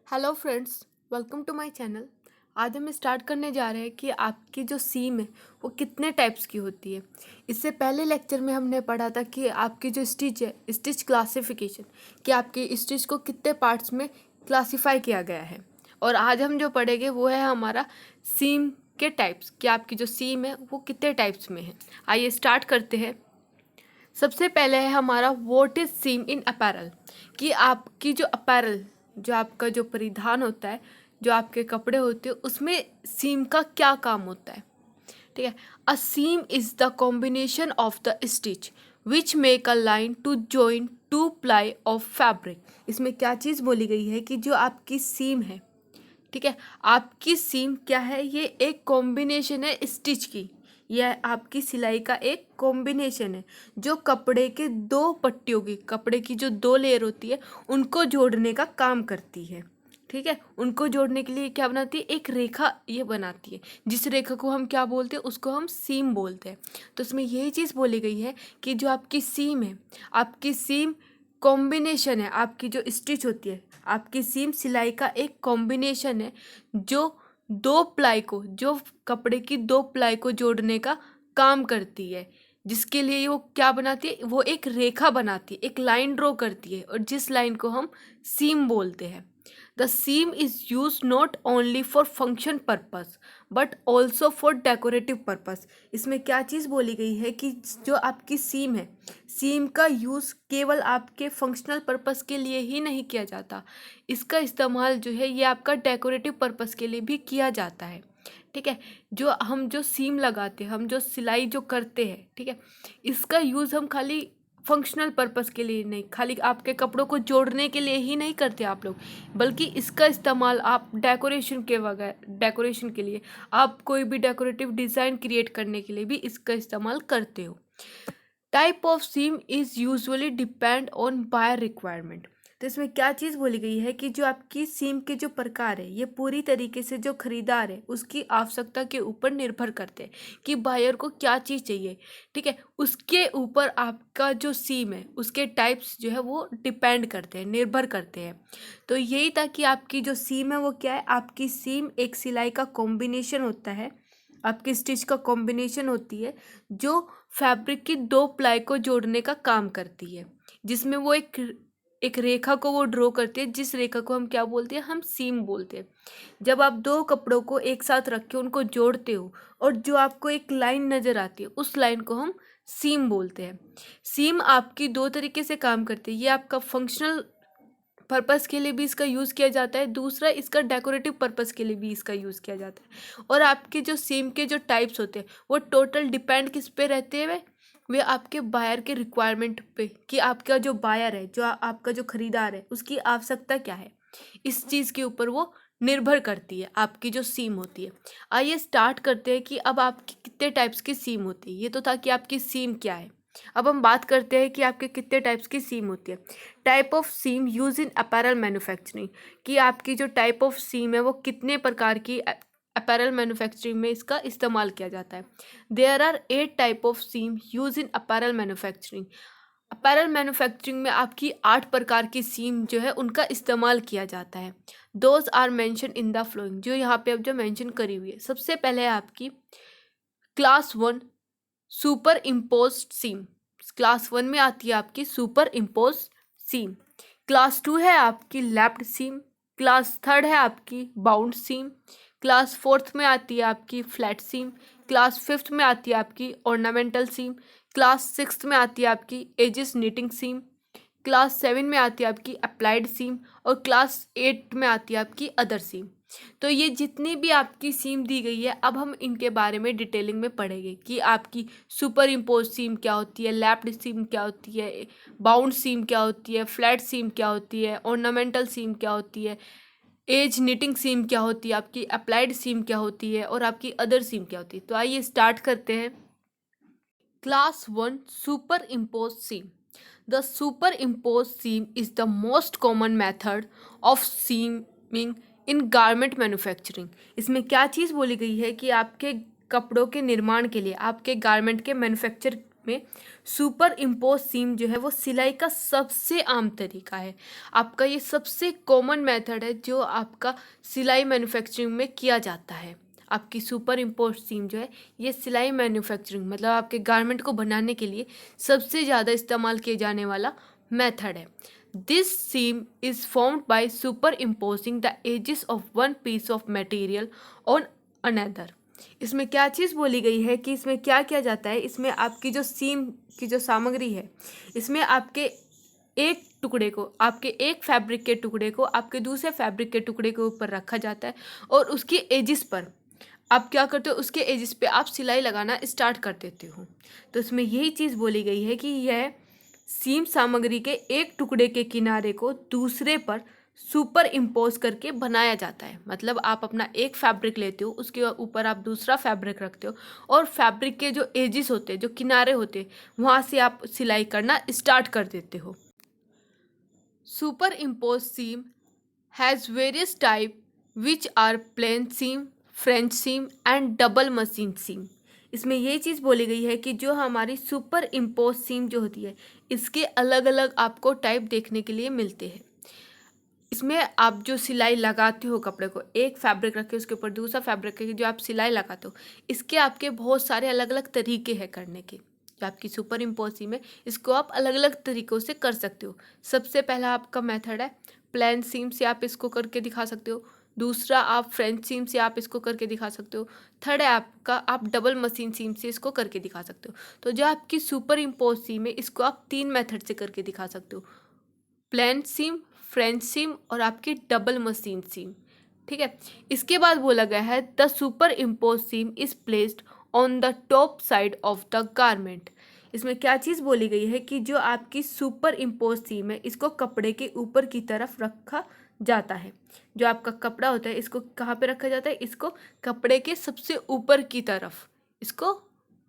Hello friends, welcome to my channel. आज हम start करने जा रहे हैं कि आपकी जो सीम है वो कितने टाइप्स की होती है। इससे पहले लेक्चर में हमने पढ़ा था कि आपकी जो स्टिच है, स्टिच क्लासिफिकेशन, कि आपके स्टिच को कितने पार्ट्स में क्लासिफाई किया गया है। और आज हम जो पढ़ेंगे वो है हमारा सीम के टाइप्स, कि आपकी जो सीम है वो कितने टाइप्स में है। आइए स्टार्ट करते हैं। सबसे पहले है हमारा what is seam in apparel, कि आपकी जो अपैरल, जो आपका जो परिधान होता है, जो आपके कपड़े होते हैं, उसमें सीम का क्या काम होता है। ठीक है। A seam is the combination of the stitch which make a line to join two ply of fabric. इसमें क्या चीज़ बोली गई है कि जो आपकी सीम है, ठीक है, आपकी सीम क्या है, ये एक कॉम्बिनेशन है स्टिच की। यह आपकी सिलाई का एक कॉम्बिनेशन है जो कपड़े के दो पट्टियों की, कपड़े की जो दो लेयर होती है उनको जोड़ने का काम करती है। ठीक है, उनको जोड़ने के लिए क्या बनाती है, एक रेखा ये बनाती है, जिस रेखा को हम क्या बोलते हैं, उसको हम सीम बोलते हैं। तो इसमें यही चीज़ बोली गई है कि जो आपकी सीम है, आपकी सीम कॉम्बिनेशन है, आपकी जो स्टिच होती है, आपकी सीम सिलाई का एक कॉम्बिनेशन है जो दो प्लाई को, जो कपड़े की दो प्लाई को जोड़ने का काम करती है। जिसके लिए वो क्या बनाती है, वो एक रेखा बनाती है, एक लाइन ड्रॉ करती है, और जिस लाइन को हम सीम बोलते हैं। The seam is use not only for function purpose but also for decorative purpose. इसमें क्या चीज़ बोली गई है कि जो आपकी सीम है, सीम का यूज़ केवल आपके फंक्शनल पर्पस के लिए ही नहीं किया जाता, इसका इस्तेमाल जो है ये आपका डेकोरेटिव पर्पस के लिए भी किया जाता है। ठीक है, जो सीम लगाते हैं, हम जो सिलाई जो करते हैं, ठीक है, इसका यूज़ हम खाली फंक्शनल पर्पस के लिए नहीं, खाली आपके कपड़ों को जोड़ने के लिए ही नहीं करते आप लोग, बल्कि इसका इस्तेमाल आप डेकोरेशन के वगैरह, डेकोरेशन के लिए, आप कोई भी डेकोरेटिव डिज़ाइन क्रिएट करने के लिए भी इसका इस्तेमाल करते हो। Type of seam is usually depend on buyer requirement. तो इसमें क्या चीज़ बोली गई है कि जो आपकी सीम के जो प्रकार है, ये पूरी तरीके से जो खरीदार है उसकी आवश्यकता के ऊपर निर्भर करते हैं कि बायर को क्या चीज़ चाहिए। ठीक है, उसके ऊपर आपका जो सीम है, उसके टाइप्स जो है वो डिपेंड करते हैं, निर्भर करते हैं। तो यही था कि आपकी जो सीम है वो क्या है, आपकी सीम एक सिलाई का कॉम्बिनेशन होता है, आपकी स्टिच का कॉम्बिनेशन होती है जो फैब्रिक की दो प्लाई को जोड़ने का काम करती है, जिसमें वो एक रेखा को वो ड्रॉ करती है, जिस रेखा को हम क्या बोलते हैं, हम सीम बोलते हैं। जब आप दो कपड़ों को एक साथ रख के उनको जोड़ते हो और जो आपको एक लाइन नज़र आती है, उस लाइन को हम सीम बोलते हैं। सीम आपकी दो तरीके से काम करती है, ये आपका फंक्शनल पर्पस के लिए भी इसका यूज़ किया जाता है, दूसरा इसका डेकोरेटिव पर्पस के लिए भी इसका यूज़ किया जाता है। और आपके जो सीम के जो टाइप्स होते हैं वो टोटल डिपेंड किस पे रहते हैं, वे आपके बायर के रिक्वायरमेंट पे, कि आपका जो बायर है, जो आपका जो खरीदार है, उसकी आवश्यकता क्या है, इस चीज़ के ऊपर वो निर्भर करती है आपकी जो सीम होती है। आइए स्टार्ट करते हैं कि अब आपकी कितने टाइप्स की सीम होती है। ये तो था कि आपकी सीम क्या है। अब हम बात करते हैं कि आपके कितने टाइप्स की सीम होती है। Type of seam use in apparel manufacturing, कि आपकी जो टाइप ऑफ सीम है वो कितने प्रकार की अपैरल मैन्युफैक्चरिंग में इसका इस्तेमाल किया जाता है। There are 8 type of seam use in apparel manufacturing. Apparel manufacturing में आपकी 8 प्रकार की सीम जो है उनका इस्तेमाल किया जाता है। Those are mention in the following, जो यहाँ पे अब जो मेंशन करी हुई है। सबसे पहले है आपकी क्लास 1 सुपर इम्पोज्ड सीम। क्लास 1 में आती है आपकी सुपर इम्पोज्ड सीम। क्लास 2 है आपकी लैप्ड सीम। क्लास 3 है आपकी बाउंड सीम। क्लास 4 में आती है आपकी फ्लैट सीम। क्लास 5 में आती है आपकी ऑर्नामेंटल सीम। क्लास 6 में आती है आपकी एजिस निटिंग सीम। क्लास 7 में आती है आपकी अप्लाइड सीम। और क्लास 8 में आती है आपकी अदर सीम। तो ये जितनी भी आपकी सीम दी गई है, अब हम इनके बारे में डिटेलिंग में पढ़ेंगे कि आपकी सुपर इम्पोज सीम क्या होती है, लैप्ड सीम क्या होती है, बाउंड सीम क्या होती है, फ्लैट सीम क्या होती है, ऑर्नामेंटल सीम क्या होती है, एज निटिंग सीम क्या होती है, आपकी अप्लाइड सीम क्या होती है, और आपकी अदर सीम क्या होती है। तो आइए स्टार्ट करते हैं। Class 1 superimpose seam. The superimposed seam is the most common method of seaming in garment manufacturing। इसमें क्या चीज़ बोली गई है कि आपके कपड़ों के निर्माण के लिए, आपके गारमेंट के में सुपर इम्पोज सीम जो है वो सिलाई का सबसे आम तरीका है। आपका ये सबसे कॉमन मेथड है जो आपका सिलाई मैन्युफैक्चरिंग में किया जाता है। आपकी सुपर इम्पोज सीम जो है ये सिलाई मैन्युफैक्चरिंग मतलब आपके गारमेंट को बनाने के लिए सबसे ज़्यादा इस्तेमाल किए जाने वाला मेथड है। This seam is formed by superimposing the edges of one piece of material on another. इसमें क्या चीज़ बोली गई है कि इसमें क्या किया जाता है, इसमें आपकी जो सीम की जो सामग्री है इसमें आपके एक टुकड़े को, आपके एक फैब्रिक के टुकड़े को आपके दूसरे फैब्रिक के टुकड़े के ऊपर रखा जाता है और उसकी एजिस पर आप क्या करते हो, उसके एजिस पे आप सिलाई लगाना स्टार्ट कर देते हो। तो इसमें यही चीज़ बोली गई है कि यह सीम सामग्री के एक टुकड़े के किनारे को दूसरे पर सुपर इम्पोज करके बनाया जाता है। मतलब आप अपना एक फैब्रिक लेते हो, उसके ऊपर आप दूसरा फैब्रिक रखते हो और फैब्रिक के जो एजिस होते हैं, जो किनारे होते हैं, वहाँ से आप सिलाई करना स्टार्ट कर देते हो। Superimpose seam has various type which are plain seam, French seam and double machine seam. इसमें ये चीज़ बोली गई है कि जो हमारी सुपर इम्पोज सीम जो होती है इसके अलग अलग आपको टाइप देखने के लिए मिलते हैं। इसमें आप जो सिलाई लगाते हो कपड़े को, एक फैब्रिक रख के उसके ऊपर दूसरा फैब्रिक रख के जो आप सिलाई लगाते हो, इसके आपके बहुत सारे अलग अलग तरीके हैं करने के। जो आपकी सुपर इम्पोज सीम है इसको आप अलग अलग तरीक़ों से कर सकते हो। सबसे पहला आपका मेथड है प्लेन सीम से आप इसको करके दिखा सकते हो। दूसरा आप फ्रेंच सीम से आप इसको करके दिखा सकते हो। थर्ड है आपका आप डबल मशीन सीम से इसको करके दिखा सकते हो। तो जो आपकी सुपर इम्पोज सीम है इसको आप 3 मेथड से करके दिखा सकते हो, प्लेन सीम, फ्रेंच सीम और आपकी डबल मशीन सीम। ठीक है, इसके बाद बोला गया है the superimpose seam is placed on the top side of the garment. इसमें क्या चीज़ बोली गई है कि जो आपकी सुपर इम्पोज सीम है इसको कपड़े के ऊपर की तरफ रखा जाता है। जो आपका कपड़ा होता है इसको कहाँ पे रखा जाता है, इसको कपड़े के सबसे ऊपर की तरफ इसको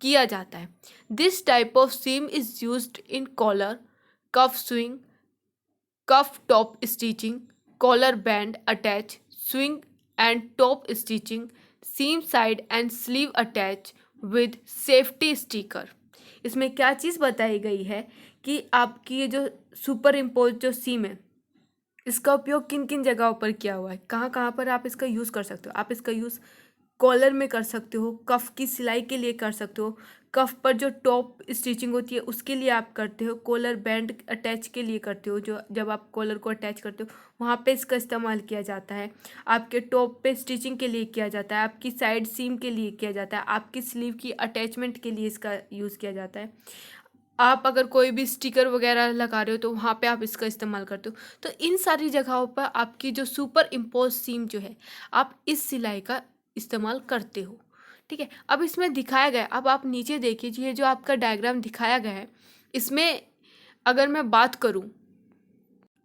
किया जाता है। This type of seam is used in collar, cuff sewing, cuff top stitching, collar band attach, swing and top stitching, seam side and sleeve attach with safety sticker। इसमें क्या चीज़ बताई गई है कि आपकी ये जो सुपर इम्पोज जो सीम है इसका उपयोग किन किन जगहों पर किया हुआ है, कहाँ कहाँ पर आप इसका यूज़ कर सकते हो। आप इसका यूज़ कॉलर में कर सकते हो, कफ की सिलाई के लिए कर सकते हो, कफ पर जो टॉप स्टिचिंग होती है उसके लिए आप करते हो, कॉलर बैंड अटैच के लिए करते हो, जो जब आप कॉलर को अटैच करते हो वहाँ पे इसका इस्तेमाल किया जाता है। आपके टॉप पे स्टिचिंग के लिए किया जाता है, आपकी साइड सीम के लिए किया जाता है, आपकी स्लीव की अटैचमेंट के लिए इसका यूज़ किया जाता है। आप अगर कोई भी स्टिकर वगैरह लगा रहे हो तो वहाँ पे आप इसका इस्तेमाल करते हो। तो इन सारी जगहों पर आपकी जो सुपर इम्पोज सीम जो है आप इस सिलाई का इस्तेमाल करते हो। ठीक है, अब इसमें दिखाया गया, अब आप नीचे देखिए ये जो आपका डायग्राम दिखाया गया है इसमें अगर मैं बात करूं,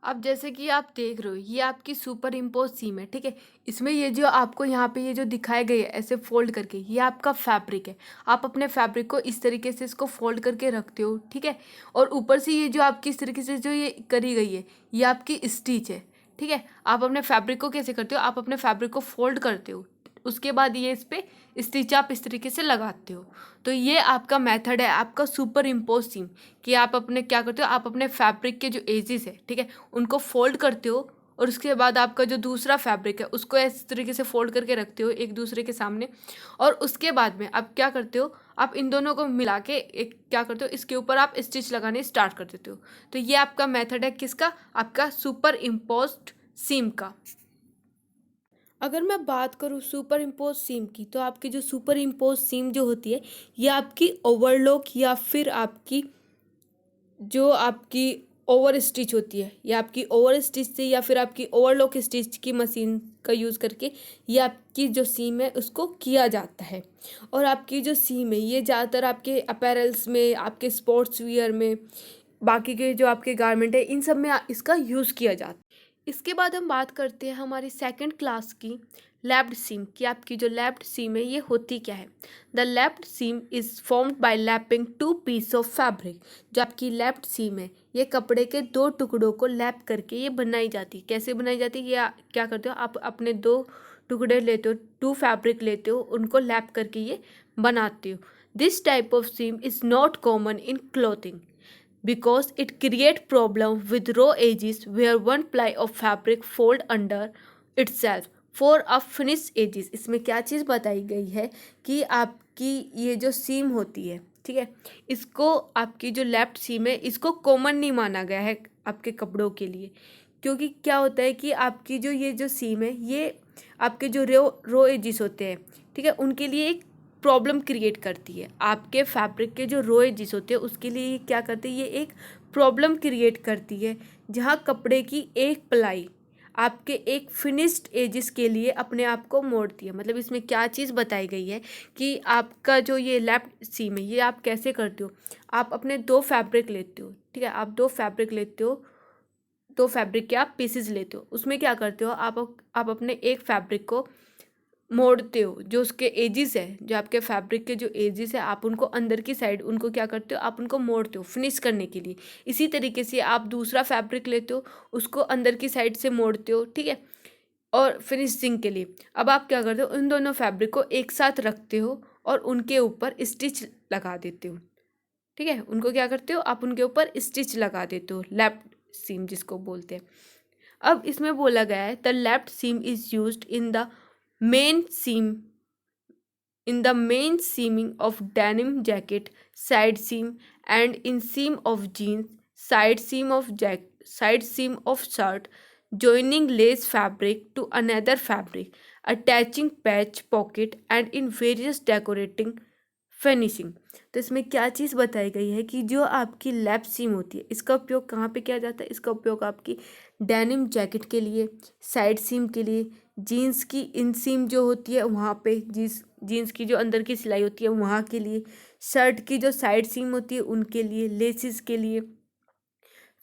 अब जैसे कि आप देख रहे हो ये आपकी सुपर इम्पोज सीम है। ठीक है, इसमें ये जो आपको यहाँ पे ये जो दिखाए गए है ऐसे फोल्ड करके, ये आपका फैब्रिक है। आप अपने फैब्रिक को इस तरीके से इसको फोल्ड करके रखते हो। ठीक है, और ऊपर से ये जो आपकी इस तरीके से जो ये करी गई है ये आपकी स्टिच है। ठीक है, आप अपने फैब्रिक को कैसे करते हो, आप अपने फैब्रिक को फोल्ड करते हो, उसके बाद ये इस पे स्टिच आप इस तरीके से लगाते हो। तो ये आपका मेथड है आपका सुपर इम्पोज सीम, कि आप अपने क्या करते हो, आप अपने फैब्रिक के जो एजेस है, ठीक है, उनको फोल्ड करते हो और उसके बाद आपका जो दूसरा फैब्रिक है उसको इस तरीके से फोल्ड करके रखते हो एक दूसरे के सामने, और उसके बाद में आप क्या करते हो, आप इन दोनों को मिला के एक क्या करते हो, इसके ऊपर आप स्टिच लगाने स्टार्ट कर देते हो। तो ये आपका मेथड है किसका, आपका सुपर इम्पोज्ड सीम का। अगर मैं बात करूँ सुपर इम्पोज सीम की, तो आपकी जो सुपर इम्पोज सीम जो होती है ये आपकी ओवरलॉक या फिर आपकी जो आपकी ओवर स्टिच होती है, या आपकी ओवर स्टिच से या फिर आपकी ओवरलॉक स्टिच की मशीन का यूज़ करके ये आपकी जो सीम है उसको किया जाता है। और आपकी जो सीम है ये ज़्यादातर आपके अपैरल्स में, आपके स्पोर्ट्स वियर में, बाकी के जो आपके गारमेंट है इन सब में इसका यूज़ किया जाता है। इसके बाद हम बात करते हैं हमारी सेकंड क्लास की लैप्ड सीम की। आपकी जो लैप्ड सीम है ये होती क्या है। The lapped seam is formed by lapping 2 piece of fabric. जो आपकी लैप्ड सीम है ये कपड़े के 2 टुकड़ों को लैप करके ये बनाई जाती है। कैसे बनाई जाती है, ये क्या करते हो, आप अपने 2 टुकड़े लेते हो, 2 फैब्रिक लेते हो, उनको लैप करके ये बनाते हो। This type of seam is not common in clothing because it create problem with raw edges where one ply of fabric fold under itself for a finished edges। इसमें क्या चीज़ बताई गई है कि आपकी ये जो सीम होती है, ठीक है, इसको आपकी जो लेफ्ट सीम है इसको कॉमन नहीं माना गया है आपके कपड़ों के लिए, क्योंकि क्या होता है कि आपकी जो ये जो सीम है ये आपके जो रो एजिस होते हैं, ठीक है, उनके लिए एक प्रॉब्लम क्रिएट करती है। आपके फैब्रिक के जो रो एजिस होते हैं उसके लिए ये क्या करती है, ये एक प्रॉब्लम क्रिएट करती है जहाँ कपड़े की एक प्लाई आपके एक फिनिश्ड एजिस के लिए अपने आप को मोड़ती है। मतलब इसमें क्या चीज़ बताई गई है कि आपका जो ये लेफ्ट सीम है ये आप कैसे करते हो, आप अपने दो फैब्रिक लेते हो, ठीक है, आप दो फैब्रिक लेते हो, दो फैब्रिक के आप पीसेज लेते हो, उसमें क्या करते हो आप अपने एक फैब्रिक को मोड़ते हो, जो उसके एजिस है, जो आपके फैब्रिक के जो एजिस है आप उनको अंदर की साइड उनको क्या करते हो, आप उनको मोड़ते हो फिनिश करने के लिए। इसी तरीके से आप दूसरा फैब्रिक लेते हो, उसको अंदर की साइड से मोड़ते हो, ठीक है, और फिनिशिंग के लिए। अब आप क्या करते हो, उन दोनों फैब्रिक को एक साथ रखते हो और उनके ऊपर स्टिच लगा देते हो, ठीक है, उनको क्या करते हो, आप उनके ऊपर स्टिच लगा देते हो, लेफ्ट सीम जिसको बोलते हैं। अब इसमें बोला गया है the left seam is used in the main seam main seaming of denim jacket, side seam, and in seam of jeans, side seam of shirt, joining lace fabric to another fabric, attaching patch pocket, and in various decorating finishing. तो इसमें क्या चीज़ बताई गई है कि जो आपकी lap सीम होती है इसका उपयोग कहाँ पे किया जाता है, इसका उपयोग आपकी डेनिम जैकेट के लिए, साइड सीम के लिए, जीन्स की इन सीम जो होती है वहाँ पे, जीन्स की जो अंदर की सिलाई होती है वहाँ के लिए, शर्ट की जो साइड सीम होती है उनके लिए, लेसिस के लिए,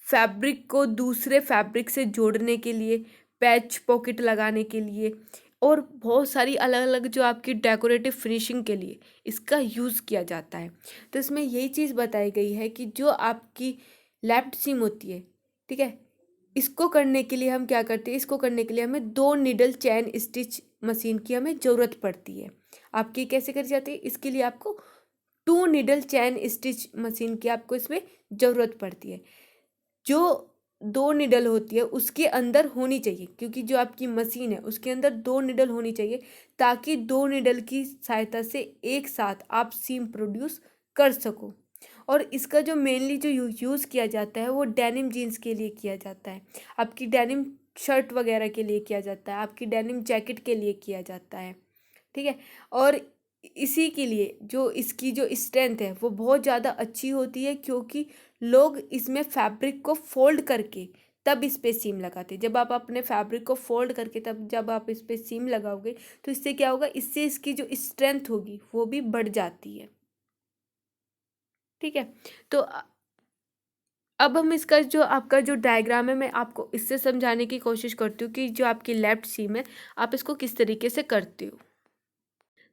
फैब्रिक को दूसरे फैब्रिक से जोड़ने के लिए, पैच पॉकेट लगाने के लिए, और बहुत सारी अलग अलग जो आपकी डेकोरेटिव फिनिशिंग के लिए इसका यूज़ किया जाता है। तो इसमें यही चीज़ बताई गई है कि जो आपकी लेफ्ट सीम होती है, ठीक है, इसको करने के लिए हम क्या करते हैं, इसको करने के लिए हमें दो निडल चैन स्टिच मशीन की हमें ज़रूरत पड़ती है। आपकी कैसे करी जाती है, इसके लिए आपको two needle chain stitch machine की आपको इसमें ज़रूरत पड़ती है। जो दो निडल होती है उसके अंदर होनी चाहिए, क्योंकि जो आपकी मशीन है उसके अंदर दो निडल होनी चाहिए ताकि दो निडल की सहायता से एक साथ आप सीम प्रोड्यूस कर सको। और इसका जो मेनली जो यूज़ किया जाता है वो डेनिम जीन्स के लिए किया जाता है, आपकी डेनिम शर्ट वगैरह के लिए किया जाता है, आपकी डेनिम जैकेट के लिए किया जाता है, ठीक है। और इसी के लिए जो इसकी जो स्ट्रेंथ है वो बहुत ज़्यादा अच्छी होती है, क्योंकि लोग इसमें फैब्रिक को फोल्ड करके तब इस पे सीम लगाते हैं। जब आप अपने फैब्रिक को फोल्ड करके तब जब आप इस पे सीम लगाओगे तो इससे क्या होगा, इससे इसकी जो स्ट्रेंथ होगी वो भी बढ़ जाती है, ठीक है। तो अब हम इसका जो आपका जो डायग्राम है मैं आपको इससे समझाने की कोशिश करती हूँ कि जो आपकी लेफ्ट सीम है आप इसको किस तरीके से करते हो।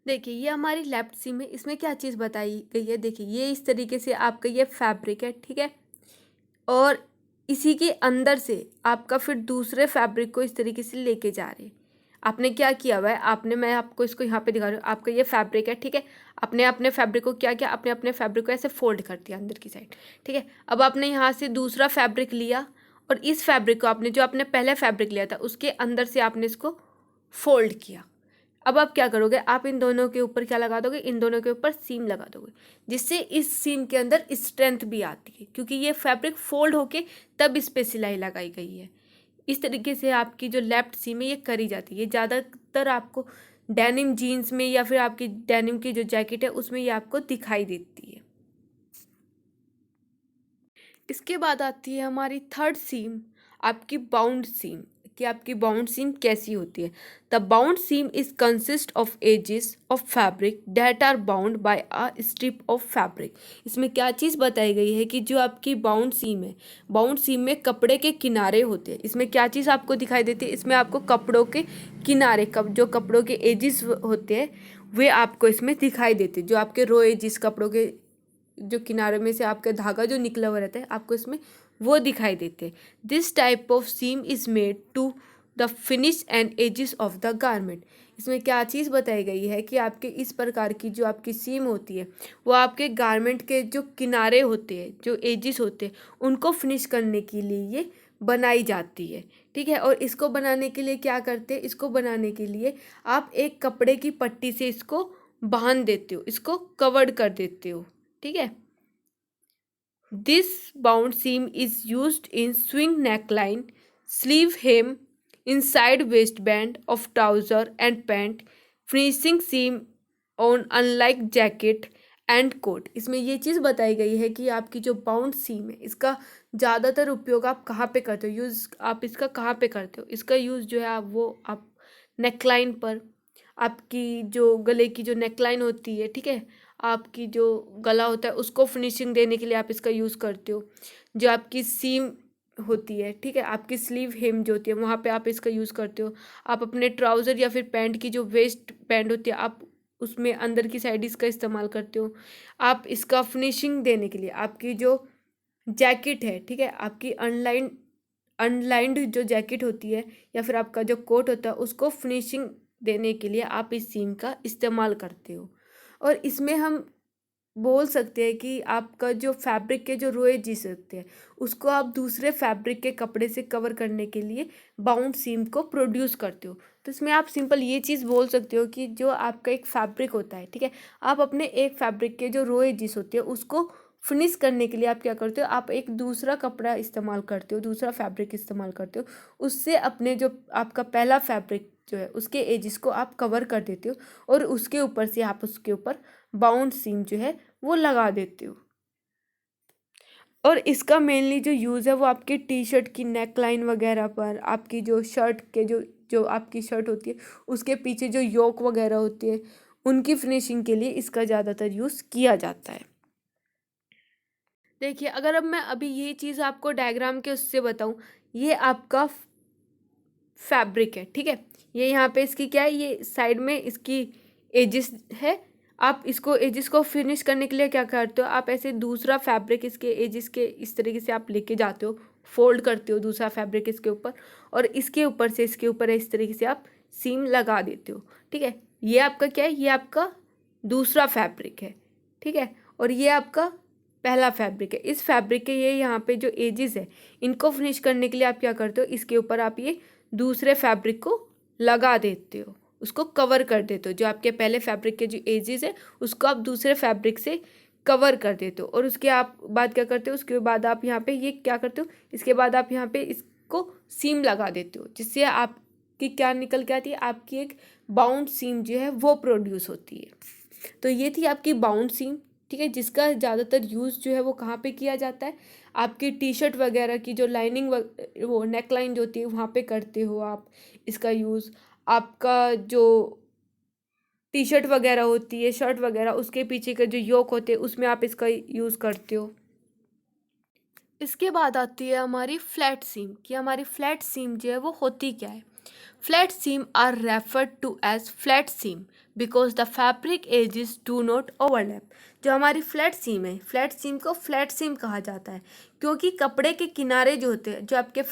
देखिए ये हमारी लेफ्ट सीम है, इसमें क्या चीज़ बताई गई है, देखिए ये इस तरीके से आपका ये फैब्रिक है, ठीक है, और इसी के अंदर से आपका फिर दूसरे फैब्रिक को इस तरीके से लेके जा रहे हैं। आपने क्या किया हुआ है, आपने, मैं आपको इसको यहाँ पे दिखा रही हूँ, आपका ये फैब्रिक है, ठीक है, आपने अपने फैब्रिक को क्या किया, आपने अपने फैब्रिक को ऐसे फोल्ड कर दिया अंदर की साइड, ठीक है। अब आपने यहाँ से दूसरा फैब्रिक लिया और इस फैब्रिक को आपने जो आपने पहले फैब्रिक लिया था उसके अंदर से आपने इसको फोल्ड किया। अब आप क्या करोगे, आप इन दोनों के ऊपर क्या लगा दोगे, इन दोनों के ऊपर सीम लगा दोगे, जिससे इस सीम के अंदर स्ट्रेंथ भी आती है, क्योंकि ये फैब्रिक फोल्ड होके तब इस पे सिलाई लगाई गई है। इस तरीके से आपकी जो लेफ्ट सीम है ये करी जाती है। ज़्यादातर आपको डेनिम जीन्स में या फिर आपकी डेनिम की जो जैकेट है उसमें ये आपको दिखाई देती है। इसके बाद आती है हमारी थर्ड सीम, आपकी बाउंड सीम, कि आपकी बाउंड सीम कैसी होती है। The bound seam is consist of edges of fabric that are bound by a strip of fabric. इसमें क्या चीज़ बताई गई है कि जो आपकी बाउंड सीम है, बाउंड सीम में कपड़े के किनारे होते हैं। इसमें क्या चीज़ आपको दिखाई देती है, इसमें आपको कपड़ों के किनारे जो कपड़ों के एजेस होते हैं वे आपको इसमें दिखाई देते हैं। जो आपके रो एजेस कपड़ों के जो किनारे में से आपका धागा जो निकला हुआ रहता है आपको इसमें वो दिखाई देते हैं। This type of seam is made to the finish and edges of the garment. इसमें क्या चीज़ बताई गई है कि आपके इस प्रकार की जो आपकी सीम होती है वो आपके गारमेंट के जो किनारे होते हैं, जो एजेस होते हैं, उनको फिनिश करने के लिए ये बनाई जाती है। ठीक है, और इसको बनाने के लिए क्या करते हैं, इसको बनाने के लिए आप एक कपड़े की पट्टी से इसको बांध देते हो, इसको कवर्ड कर देते हो। ठीक है, this bound seam is used in swing neckline, sleeve hem, inside waistband of trouser and pant, finishing seam on unlike jacket and coat. इसमें ये चीज़ बताई गई है कि आपकी जो बाउंड सीम है इसका ज़्यादातर उपयोग आप कहाँ पे करते हो, यूज़ आप इसका कहाँ पे करते हो। इसका यूज़ जो है आप नेकलाइन पर, आपकी जो गले की जो नेकलाइन होती है, ठीक है, आपकी जो गला होता है उसको फिनिशिंग देने के लिए आप इसका यूज़ करते हो। जो आपकी सीम होती है, ठीक है, आपकी स्लीव हेम जो होती है वहाँ पे आप इसका यूज़ करते हो। आप अपने ट्राउज़र या फिर पैंट की जो वेस्ट बैंड होती है आप उसमें अंदर की साइड इसका इस्तेमाल करते हो। आप इसका फिनिशिंग देने के लिए आपकी जो जैकेट है, ठीक है, आपकी अनलाइंड जो जैकेट होती है या फिर आपका जो कोट होता है उसको फिनिशिंग देने के लिए आप इस सीम का इस्तेमाल करते हो। और इसमें हम बोल सकते हैं कि आपका जो फैब्रिक के जो रोए जिस होते हैं उसको आप दूसरे फैब्रिक के कपड़े से कवर करने के लिए बाउंड सीम को प्रोड्यूस करते हो। तो इसमें आप सिंपल ये चीज़ बोल सकते हो कि जो आपका एक फैब्रिक होता है, ठीक है, आप अपने एक फैब्रिक के जो रोए जिस होते हैं उसको फिनिश करने के लिए आप क्या करते हो, आप एक दूसरा कपड़ा इस्तेमाल करते हो, दूसरा फैब्रिक इस्तेमाल करते हो, उससे अपने जो आपका पहला फैब्रिक जो है उसके एजिस को आप कवर कर देते हो और उसके ऊपर से आप उसके ऊपर बाउंड सीम जो है वो लगा देते हो। और इसका मेनली जो यूज़ है वो आपकी टी शर्ट की नेक लाइन वगैरह पर, आपकी जो शर्ट के जो जो आपकी शर्ट होती है उसके पीछे जो योक वगैरह होती है उनकी फिनिशिंग के लिए इसका ज़्यादातर यूज़ किया जाता है। देखिए, अगर अब मैं अभी ये चीज़ आपको डायग्राम के उससे बताऊँ, ये आपका फैब्रिक है, ठीक है, ये यहाँ पे इसकी क्या है, ये साइड में इसकी एजिस है। आप इसको एजिस को फिनिश करने के लिए क्या करते हो, आप ऐसे दूसरा फैब्रिक इसके एजिस के इस तरीके से आप लेके जाते हो, फोल्ड करते हो दूसरा फैब्रिक इसके ऊपर और इसके ऊपर से इसके ऊपर इस तरीके से आप सीम लगा देते हो। ठीक है, ये आपका क्या है, ये आपका दूसरा फैब्रिक है। ठीक है, और ये आपका पहला फैब्रिक है। इस फैब्रिक के ये यहाँ पे जो एजिस है इनको फिनिश करने के लिए आप क्या करते हो, इसके ऊपर आप ये दूसरे फैब्रिक को लगा देते हो, उसको कवर कर देते हो। जो आपके पहले फैब्रिक के जो एजेस है उसको आप दूसरे फैब्रिक से कवर कर देते हो और उसके आप बाद क्या करते हो, उसके बाद आप यहाँ पे ये क्या करते हो, इसके बाद आप यहाँ पे इसको सीम लगा देते हो जिससे आपकी क्या निकल के आती है, आपकी एक बाउंड सीम जो है वो प्रोड्यूस होती है। तो ये थी आपकी बाउंड सीम, ठीक है, जिसका ज़्यादातर यूज़ जो है वो कहाँ पे किया जाता है, आपकी टी शर्ट वगैरह की जो लाइनिंग वो नेक लाइन जो होती है वहाँ पे करते हो आप इसका यूज़। आपका जो टी शर्ट वगैरह होती है, शर्ट वगैरह, उसके पीछे का जो योक होते हैं उसमें आप इसका यूज़ करते हो। इसके बाद आती है हमारी फ्लैट सीम, कि हमारी फ्लैट सीम जो है वो होती क्या है। Flat seam are referred to as flat seam because the fabric edges do not overlap. जो हमारी फ्लैट सीम है, फ्लैट सीम को फ्लैट सीम कहा जाता है क्योंकि कपड़े के किनारे जो होते हैं, जो आपके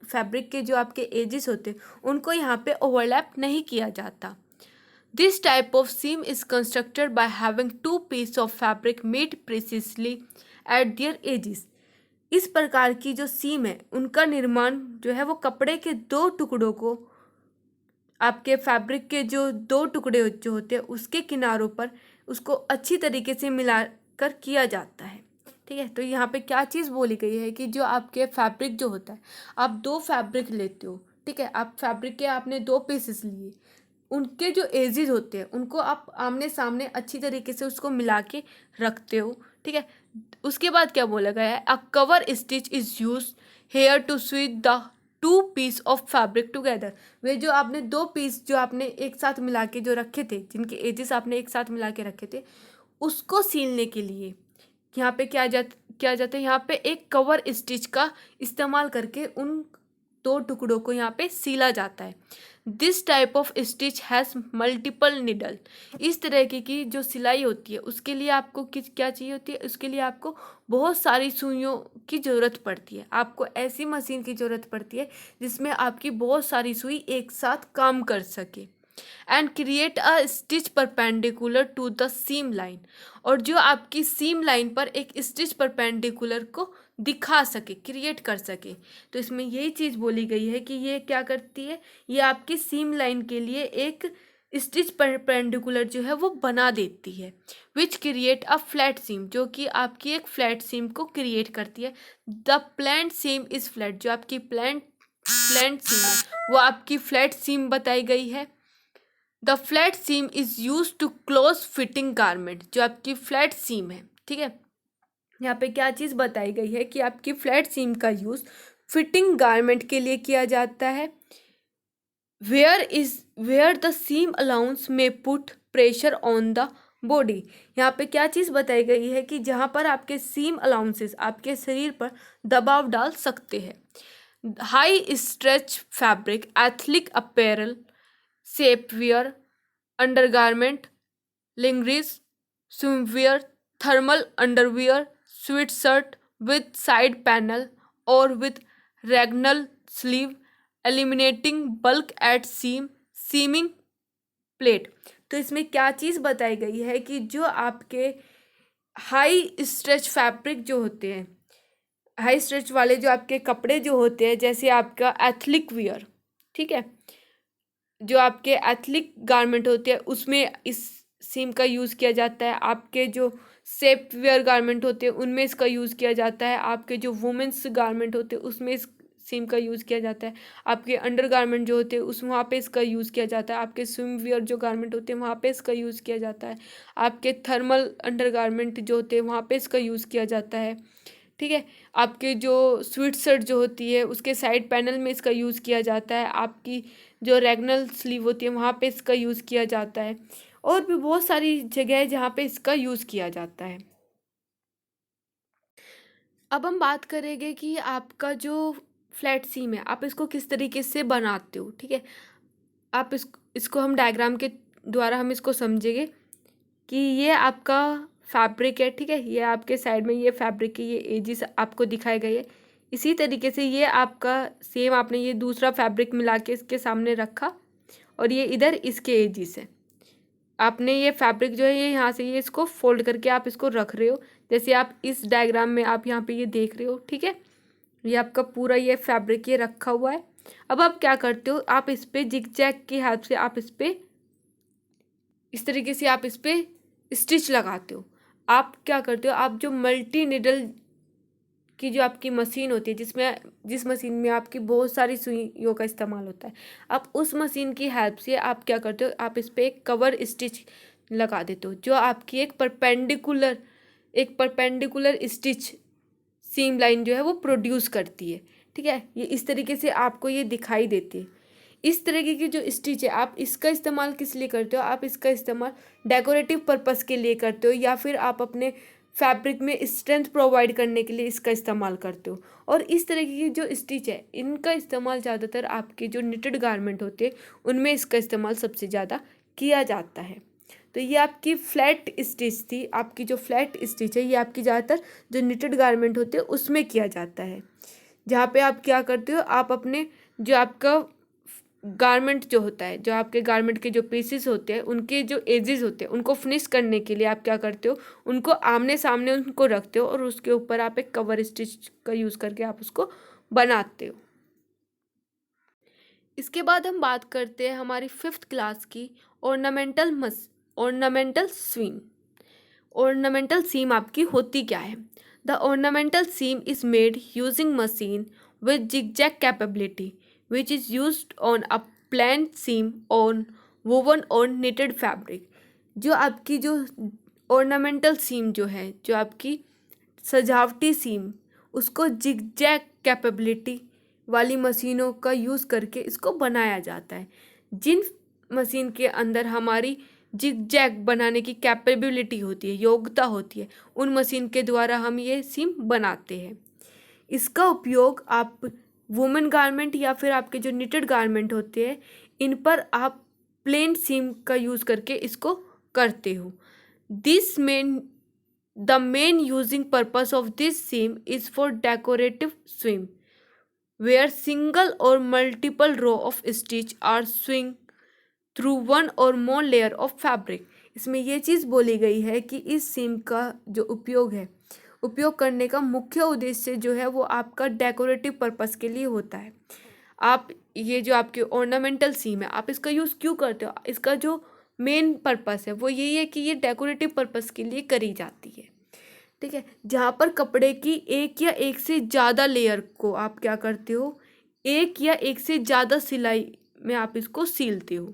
फैब्रिक के जो आपके एजेस होते हैं उनको यहाँ पे ओवरलैप नहीं किया जाता। This type of seam is constructed by having two pieces of fabric made precisely at their edges. इस प्रकार की जो सीम है उनका निर्माण जो है वो कपड़े के दो टुकड़ों को, आपके फैब्रिक के जो दो टुकड़े जो होते हैं उसके किनारों पर उसको अच्छी तरीके से मिलाकर किया जाता है। ठीक है, तो यहाँ पे क्या चीज़ बोली गई है कि जो आपके फैब्रिक जो होता है, आप दो फैब्रिक लेते हो, ठीक है, आप फैब्रिक के आपने दो पीसेस लिए, उनके जो एजेस होते हैं उनको आप आमने सामने अच्छी तरीके से उसको मिला के रखते हो। ठीक है, उसके बाद क्या बोला गया है, a cover stitch is use here to switch the two piece of fabric together. वे जो आपने दो पीस जो आपने एक साथ मिला के जो रखे थे, जिनके एजेस आपने एक साथ मिला के रखे थे, उसको सीलने के लिए यहाँ पे क्या जाता है, यहाँ पे एक कवर स्टिच का इस्तेमाल करके उन दो टुकड़ों को यहाँ पे सिला जाता है। This type of stitch has multiple needle. इस तरह की जो सिलाई होती है उसके लिए आपको क्या चाहिए होती है, उसके लिए आपको बहुत सारी सुइयों की ज़रूरत पड़ती है। आपको ऐसी मशीन की ज़रूरत पड़ती है जिसमें आपकी बहुत सारी सुई एक साथ काम कर सके। And create a stitch perpendicular to the seam line, और जो आपकी सीम लाइन पर एक स्टिच परपेंडिकुलर को दिखा सके, क्रिएट कर सके। तो इसमें यही चीज़ बोली गई है कि ये क्या करती है, ये आपकी सीम लाइन के लिए एक स्टिच परपेंडिकुलर जो है वो बना देती है। विच क्रिएट अ फ्लैट सीम, जो कि आपकी एक फ्लैट सीम को क्रिएट करती है। The plant seam is flat, जो आपकी प्लांट सीम है वो आपकी फ्लैट सीम बताई गई है। The flat seam is use to close fitting garment, जो आपकी फ्लैट सीम है, ठीक है। यहाँ पे क्या चीज़ बताई गई है कि आपकी फ्लैट सीम का यूज फिटिंग गारमेंट के लिए किया जाता है। वेयर द सीम अलाउंस में put pressure on the body, यहाँ पे क्या चीज़ बताई गई है कि जहाँ पर आपके सीम अलाउंसेस आपके शरीर पर दबाव डाल सकते हैं। High stretch fabric, ethnic apparel, shapewear, undergarment, lingeries, swimwear, thermal underwear, sweatshirt with side panel or with diagonal sleeve, eliminating bulk at seaming plate। तो इसमें क्या चीज़ बताई गई है कि जो आपके हाई स्ट्रेच फैब्रिक जो होते हैं, हाई स्ट्रेच वाले जो आपके कपड़े जो होते हैं, जैसे आपका एथनिक वियर, ठीक है, जो आपके एथनिक गारमेंट होते हैं उसमें इस सीम का यूज़ किया जाता है। आपके जो सेफ वेयर गारमेंट होते हैं उनमें इसका यूज़ किया जाता है। आपके जो वुमेंस गारमेंट होते हैं उसमें इस सीम का यूज़ किया जाता है। आपके अंडर गारमेंट जो होते हैं उस वहाँ पे इसका यूज़ किया जाता है। आपके स्विम वेयर जो गारमेंट होते हैं वहाँ पे इसका यूज़ किया जाता है। आपके थर्मल अंडर गारमेंट जो होते हैं वहाँ पे इसका यूज़ किया जाता है, ठीक है। आपके जो स्वेट शर्ट जो होती है उसके साइड पैनल में इसका यूज़ किया जाता है। आपकी जो रेगनल स्लीव होती है वहाँ पे इसका यूज़ किया जाता है, और भी बहुत सारी जगह है जहाँ पे इसका यूज़ किया जाता है। अब हम बात करेंगे कि आपका जो फ्लैट सीम है आप इसको किस तरीके से बनाते हो, ठीक है। आप इसको हम डायग्राम के द्वारा हम इसको समझेंगे कि ये आपका फैब्रिक है, ठीक है। ये आपके साइड में ये फैब्रिक की ये एजिस आपको दिखाए गए है। इसी तरीके से ये आपका सेम आपने ये दूसरा फैब्रिक मिला के इसके सामने रखा, और ये इधर इसके एजिस है। आपने ये फैब्रिक जो है ये यहाँ से ये इसको फोल्ड करके आप इसको रख रहे हो, जैसे आप इस डायग्राम में आप यहाँ पे ये देख रहे हो, ठीक है। ये आपका पूरा ये फैब्रिक ये रखा हुआ है। अब आप क्या करते हो, आप इस पर जिग-जैग की हेल्प से आप इस पर इस तरीके से आप इस पर स्टिच लगाते हो। आप क्या करते हो, आप जो मल्टी निडल की जो आपकी मशीन होती है जिस मशीन में आपकी बहुत सारी सुइयों का इस्तेमाल होता है, आप उस मशीन की हेल्प से आप क्या करते हो, आप इस पर एक कवर स्टिच लगा देते हो, जो आपकी एक परपेंडिकुलर स्टिच सीम लाइन जो है वो प्रोड्यूस करती है, ठीक है। ये इस तरीके से आपको ये दिखाई देती है। इस तरीके की जो स्टिच है आप इसका इस्तेमाल किस लिए करते हो, आप इसका इस्तेमाल डेकोरेटिव पर्पस के लिए करते हो, या फिर आप अपने फैब्रिक में स्ट्रेंथ प्रोवाइड करने के लिए इसका इस्तेमाल करते हो। और इस तरीके की जो स्टिच है इनका इस्तेमाल ज़्यादातर आपके जो निटेड गारमेंट होते हैं उनमें इसका इस्तेमाल सबसे ज़्यादा किया जाता है। तो ये आपकी फ्लैट स्टिच थी। आपकी जो फ्लैट स्टिच है ये आपकी ज़्यादातर जो निटेड गारमेंट होते हैं उसमें किया जाता है, जहाँ पे आप क्या करते हो, आप अपने जो आपका गारमेंट जो होता है, जो आपके गारमेंट के जो पीसेस होते हैं उनके जो एजेस होते हैं उनको फिनिश करने के लिए आप क्या करते हो, उनको आमने सामने उनको रखते हो, और उसके ऊपर आप एक कवर स्टिच का यूज़ करके आप उसको बनाते हो। इसके बाद हम बात करते हैं हमारी 5th क्लास की ऑर्नामेंटल स्वीम। ऑर्नामेंटल सीम आपकी होती क्या है। The ornamental seam is made using machine with zigzag capability which is used on a plain seam on woven on knitted fabric। जो आपकी जो ऑर्नामेंटल सीम जो है, जो आपकी सजावटी सीम, उसको जिगजैग कैपेबिलिटी वाली मशीनों का यूज़ करके इसको बनाया जाता है। जिन मशीन के अंदर हमारी जिगजैग बनाने की कैपेबिलिटी होती है, योग्यता होती है, उन मशीन के द्वारा हम ये सीम बनाते हैं। इसका उपयोग आप वुमेन गारमेंट या फिर आपके जो निटेड गारमेंट होते हैं, इन पर आप प्लेन सीम का यूज़ करके इसको करते हो। This the main using purpose of this seam is for decorative swim where single or multiple row of stitch are swing through one or more layer of fabric। इसमें ये चीज़ बोली गई है कि इस सीम का जो उपयोग करने का मुख्य उद्देश्य जो है वो आपका डेकोरेटिव पर्पस के लिए होता है। आप ये जो आपकी ऑर्नामेंटल सीम है, आप इसका यूज़ क्यों करते हो? इसका जो मेन पर्पस है वो यही है कि ये डेकोरेटिव पर्पस के लिए करी जाती है, ठीक है। जहाँ पर कपड़े की एक या एक से ज़्यादा लेयर को आप क्या करते हो, एक या एक से ज़्यादा सिलाई में आप इसको सीलते हो,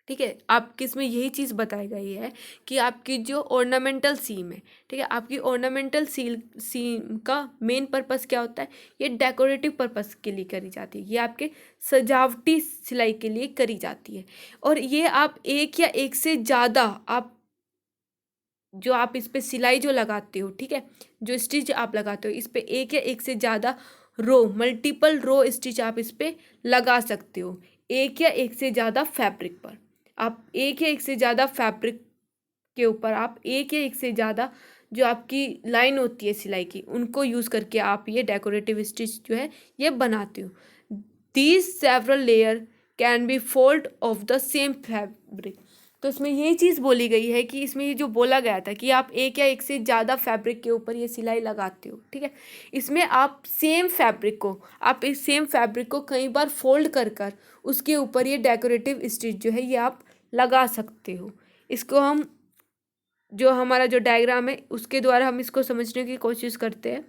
ठीक है। आपकी इसमें यही चीज़ बताई गई है कि आपकी जो ऑर्नामेंटल सीम है, ठीक है, आपकी ऑर्नामेंटल सीम का मेन पर्पस क्या होता है, ये डेकोरेटिव पर्पस के लिए करी जाती है, ये आपके सजावटी सिलाई के लिए करी जाती है। और ये आप एक या एक से ज़्यादा आप इस पे सिलाई जो लगाते हो, ठीक है, जो स्टिच आप लगाते हो, इस पे एक या एक से ज़्यादा मल्टीपल रो स्टिच आप इस पे लगा सकते हो। एक या एक से ज़्यादा फैब्रिक पर आप एक या एक से ज़्यादा फैब्रिक के ऊपर आप एक या एक से ज़्यादा जो आपकी लाइन होती है सिलाई की, उनको यूज़ करके आप ये डेकोरेटिव स्टिच जो है ये बनाते हो। These several layer can be fold of the same fabric. तो इसमें यही चीज़ बोली गई है कि इसमें ये जो बोला गया था कि आप एक या एक से ज़्यादा फैब्रिक के ऊपर ये सिलाई लगाते हो, ठीक है। इसमें आप इस सेम फैब्रिक को कई बार फोल्ड कर उसके ऊपर ये डेकोरेटिव स्टिच जो है ये आप लगा सकते हो। इसको हम जो हमारा जो डायग्राम है उसके द्वारा हम इसको समझने की कोशिश करते हैं।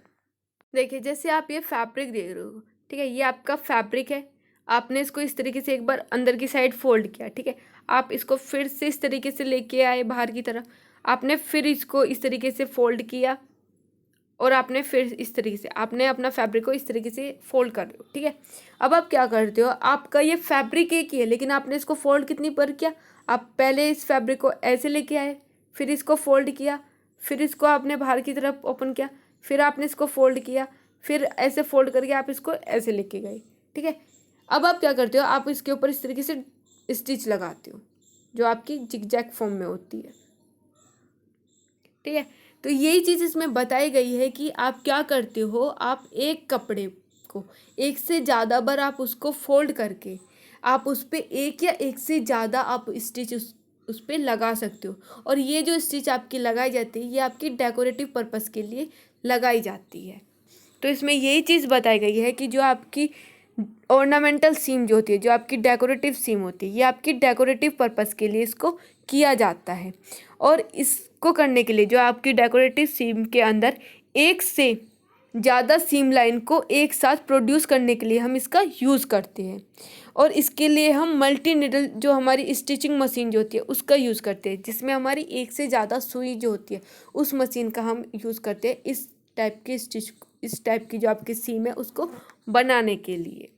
देखिए, जैसे आप ये फैब्रिक देख रहे हो, ठीक है, ये आपका फैब्रिक है। आपने इसको इस तरीके से एक बार अंदर की साइड फोल्ड किया, ठीक है। आप इसको फिर से इस तरीके से लेके आए बाहर की तरफ, आपने फिर इसको इस तरीके से फोल्ड किया और आपने फिर इस तरीके से आपने अपना फैब्रिक को इस तरीके से फोल्ड कर रहे हो, ठीक है। अब आप क्या करते हो, आपका ये फैब्रिक एक ही है लेकिन आपने इसको फोल्ड कितनी बार किया, आप पहले इस फैब्रिक को ऐसे लेके आए, फिर इसको फोल्ड किया, फिर इसको आपने बाहर की तरफ ओपन किया, फिर आपने इसको फोल्ड किया, फिर ऐसे फोल्ड करके आप इसको ऐसे लेके गए, ठीक है। अब आप क्या करते हो, आप इसके ऊपर इस तरीके से स्टिच लगाते हो जो आपकी जिगजैग फॉर्म में होती है, ठीक है। तो यही चीज़ इसमें बताई गई है कि आप क्या करते हो, आप एक कपड़े को एक से ज़्यादा बार आप उसको फोल्ड करके आप उस पर एक या एक से ज़्यादा आप स्टिच उस पर लगा सकते हो। और ये जो स्टिच आपकी लगाई जाती है ये आपकी डेकोरेटिव पर्पस के लिए लगाई जाती है। तो इसमें यही चीज़ बताई गई है कि जो आपकी ऑर्नामेंटल सीम जो होती है, जो आपकी डेकोरेटिव सीम होती है, ये आपकी डेकोरेटिव पर्पस के लिए इसको किया जाता है। और इसको करने के लिए जो आपकी डेकोरेटिव सीम के अंदर एक से ज़्यादा सीम लाइन को एक साथ प्रोड्यूस करने के लिए हम इसका यूज़ करते हैं। और इसके लिए हम मल्टी नीडल जो हमारी स्टिचिंग मशीन जो होती है उसका यूज़ करते हैं, जिसमें हमारी एक से ज़्यादा सुई जो होती है उस मशीन का हम यूज़ करते हैं इस टाइप की जो आपकी सीम है उसको बनाने के लिए।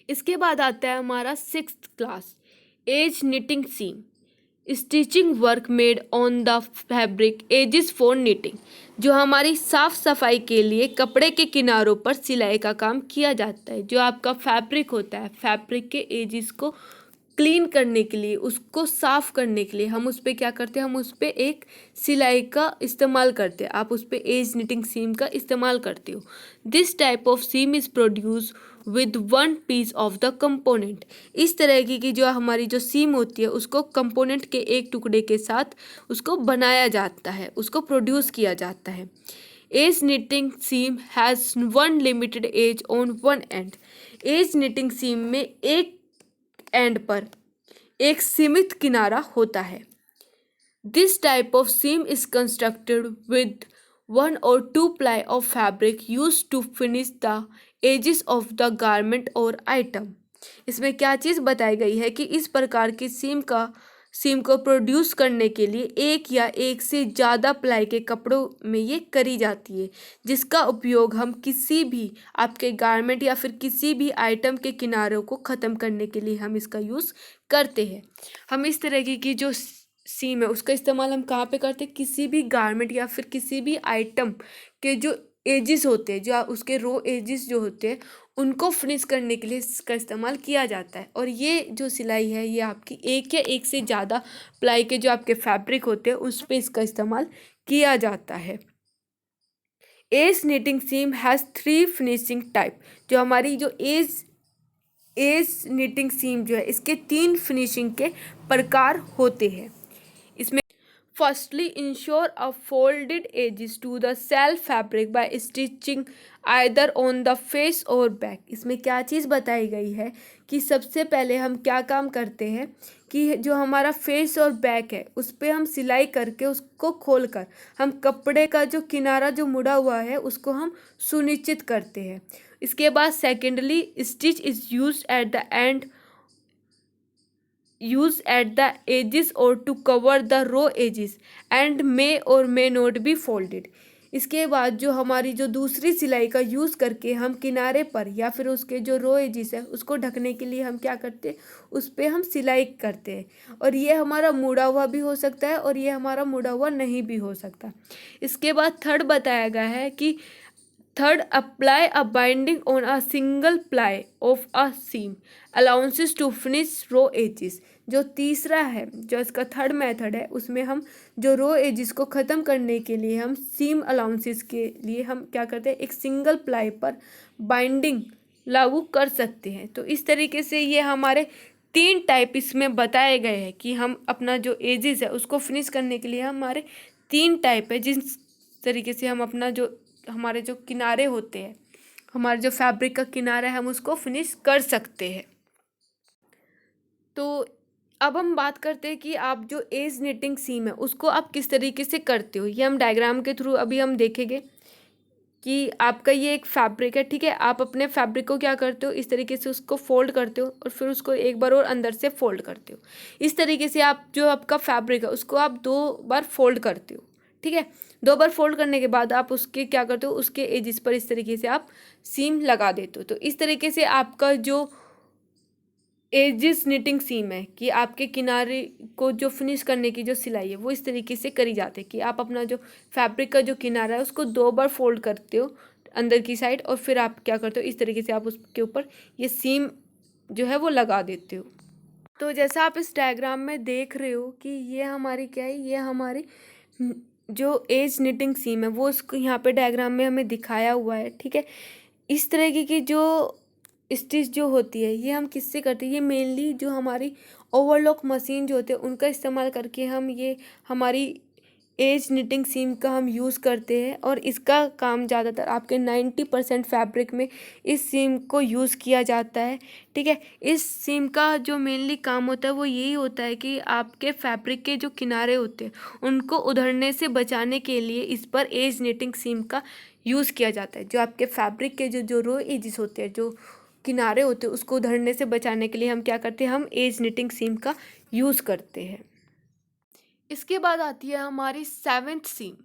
इसके बाद आता है हमारा 6th class, edge knitting seam, stitching work made on the fabric edges for neatening. जो हमारी साफ सफाई के लिए कपड़े के किनारों पर सिलाई का काम किया जाता है। जो आपका फैब्रिक होता है, फैब्रिक के एजिस को क्लीन करने के लिए, उसको साफ करने के लिए हम उस पर क्या करते हैं, हम उस पर एक सिलाई का इस्तेमाल करते हैं। आप उस पर एज निटिंग सीम का इस्तेमाल करते हो। This type of seam is produce with one piece of the component. इस तरह की जो हमारी जो सीम होती है उसको कंपोनेंट के एक टुकड़े के साथ उसको बनाया जाता है, उसको प्रोड्यूस किया जाता है। Edge knitting seam has one limited edge on one end. Edge knitting seam में एक एंड पर एक सीमित किनारा होता है। This type of seam is constructed with 1 or 2 ply of fabric used to finish the edges of the garment or item। इसमें क्या चीज़ बताई गई है कि इस प्रकार की सीम को प्रोड्यूस करने के लिए एक या एक से ज़्यादा प्लाई के कपड़ों में ये करी जाती है, जिसका उपयोग हम किसी भी आपके गारमेंट या फिर किसी भी आइटम के किनारों को ख़त्म करने के लिए हम इसका यूज़ करते हैं। हम इस तरह की जो सीम है उसका इस्तेमाल हम कहाँ पे करते हैं, किसी भी गारमेंट या फिर किसी भी आइटम के जो एजिस होते हैं, जो उसके रो एजिस जो होते हैं उनको फिनिश करने के लिए इसका इस्तेमाल किया जाता है। और ये जो सिलाई है ये आपकी एक या एक से ज़्यादा प्लाई के जो आपके फैब्रिक होते हैं उस पर इसका इस्तेमाल किया जाता है। Edge knitting seam has 3 finishing type. जो हमारी जो एज निटिंग सीम जो है इसके 3 फिनिशिंग के प्रकार होते हैं। इसमें firstly ensure a folded edges to the self fabric by stitching either on the face और बैक। इसमें क्या चीज़ बताई गई है कि सबसे पहले हम क्या काम करते हैं कि जो हमारा फेस और बैक है उस पर हम सिलाई करके उसको खोलकर हम कपड़े का जो किनारा जो मुड़ा हुआ है उसको हम सुनिश्चित करते हैं। इसके बाद secondly stitch is use at the end use at the edges or to cover the raw edges and may or may not be folded। इसके बाद जो हमारी जो दूसरी सिलाई का यूज़ करके हम किनारे पर या फिर उसके जो रो एजिस है उसको ढकने के लिए हम क्या करते हैं उस पर हम सिलाई करते हैं। और ये हमारा मुड़ा हुआ भी हो सकता है और ये हमारा मुड़ा हुआ नहीं भी हो सकता। इसके बाद थर्ड बताया गया है कि third apply a binding on a single ply of a seam allowances to finish raw edges. जो तीसरा है जो इसका थर्ड मेथड है उसमें हम जो रो एजिस को ख़त्म करने के लिए हम सीम अलाउंसेस के लिए हम क्या करते हैं एक सिंगल प्लाई पर बाइंडिंग लागू कर सकते हैं। तो इस तरीके से ये हमारे 3 टाइप इसमें बताए गए हैं कि हम अपना जो एजिस है उसको फिनिश करने के लिए हमारे 3 टाइप है जिस तरीके से हम अपना जो हमारे जो किनारे होते हैं हमारे जो फैब्रिक का किनारा है हम उसको फिनिश कर सकते हैं। तो अब हम बात करते हैं कि आप जो एज निटिंग सीम है उसको आप किस तरीके से करते हो। ये हम डायग्राम के थ्रू अभी हम देखेंगे कि आपका ये एक फैब्रिक है, ठीक है। आप अपने फैब्रिक को क्या करते हो इस तरीके से उसको फोल्ड करते हो और फिर उसको एक बार और अंदर से फोल्ड करते हो। इस तरीके से आप जो आपका फैब्रिक है उसको आप 2 बार फोल्ड करते हो, ठीक है। 2 बार फोल्ड करने के बाद आप उसके क्या करते हो उसके एजिस पर इस तरीके से आप सीम लगा देते हो। तो इस तरीके से आपका जो एजिस निटिंग सीम है कि आपके किनारे को जो फिनिश करने की जो सिलाई है वो इस तरीके से करी जाती है कि आप अपना जो फैब्रिक का जो किनारा है उसको 2 बार फोल्ड करते हो अंदर की साइड और फिर आप क्या करते हो इस तरीके से आप उसके ऊपर ये सीम जो है वो लगा देते हो। तो जैसा आप इस डायग्राम में देख रहे हो कि ये हमारी क्या है, ये हमारी जो एज निटिंग सीम है वो उसको यहाँ पे डायग्राम में हमें दिखाया हुआ है, ठीक है। इस तरीके की जो स्टिच जो होती है ये हम किससे करते हैं, ये मेनली जो हमारी ओवरलॉक मशीन जो होते हैं उनका इस्तेमाल करके हम ये हमारी एज निटिंग सीम का हम यूज़ करते हैं। और इसका काम ज़्यादातर आपके 90% फैब्रिक में इस सीम को यूज़ किया जाता है, ठीक है। इस सीम का जो मेनली काम होता है वो यही होता है कि आपके फैब्रिक के जो किनारे होते हैं उनको उधड़ने से बचाने के लिए इस पर एज निटिंग सीम का यूज़ किया जाता है। जो आपके फैब्रिक के जो रो एजिस होते हैं जो किनारे होते हैं उसको उधड़ने से बचाने के लिए हम क्या करते हैं हम एज निटिंग सीम का यूज़ करते हैं। इसके बाद आती है हमारी 7th सीम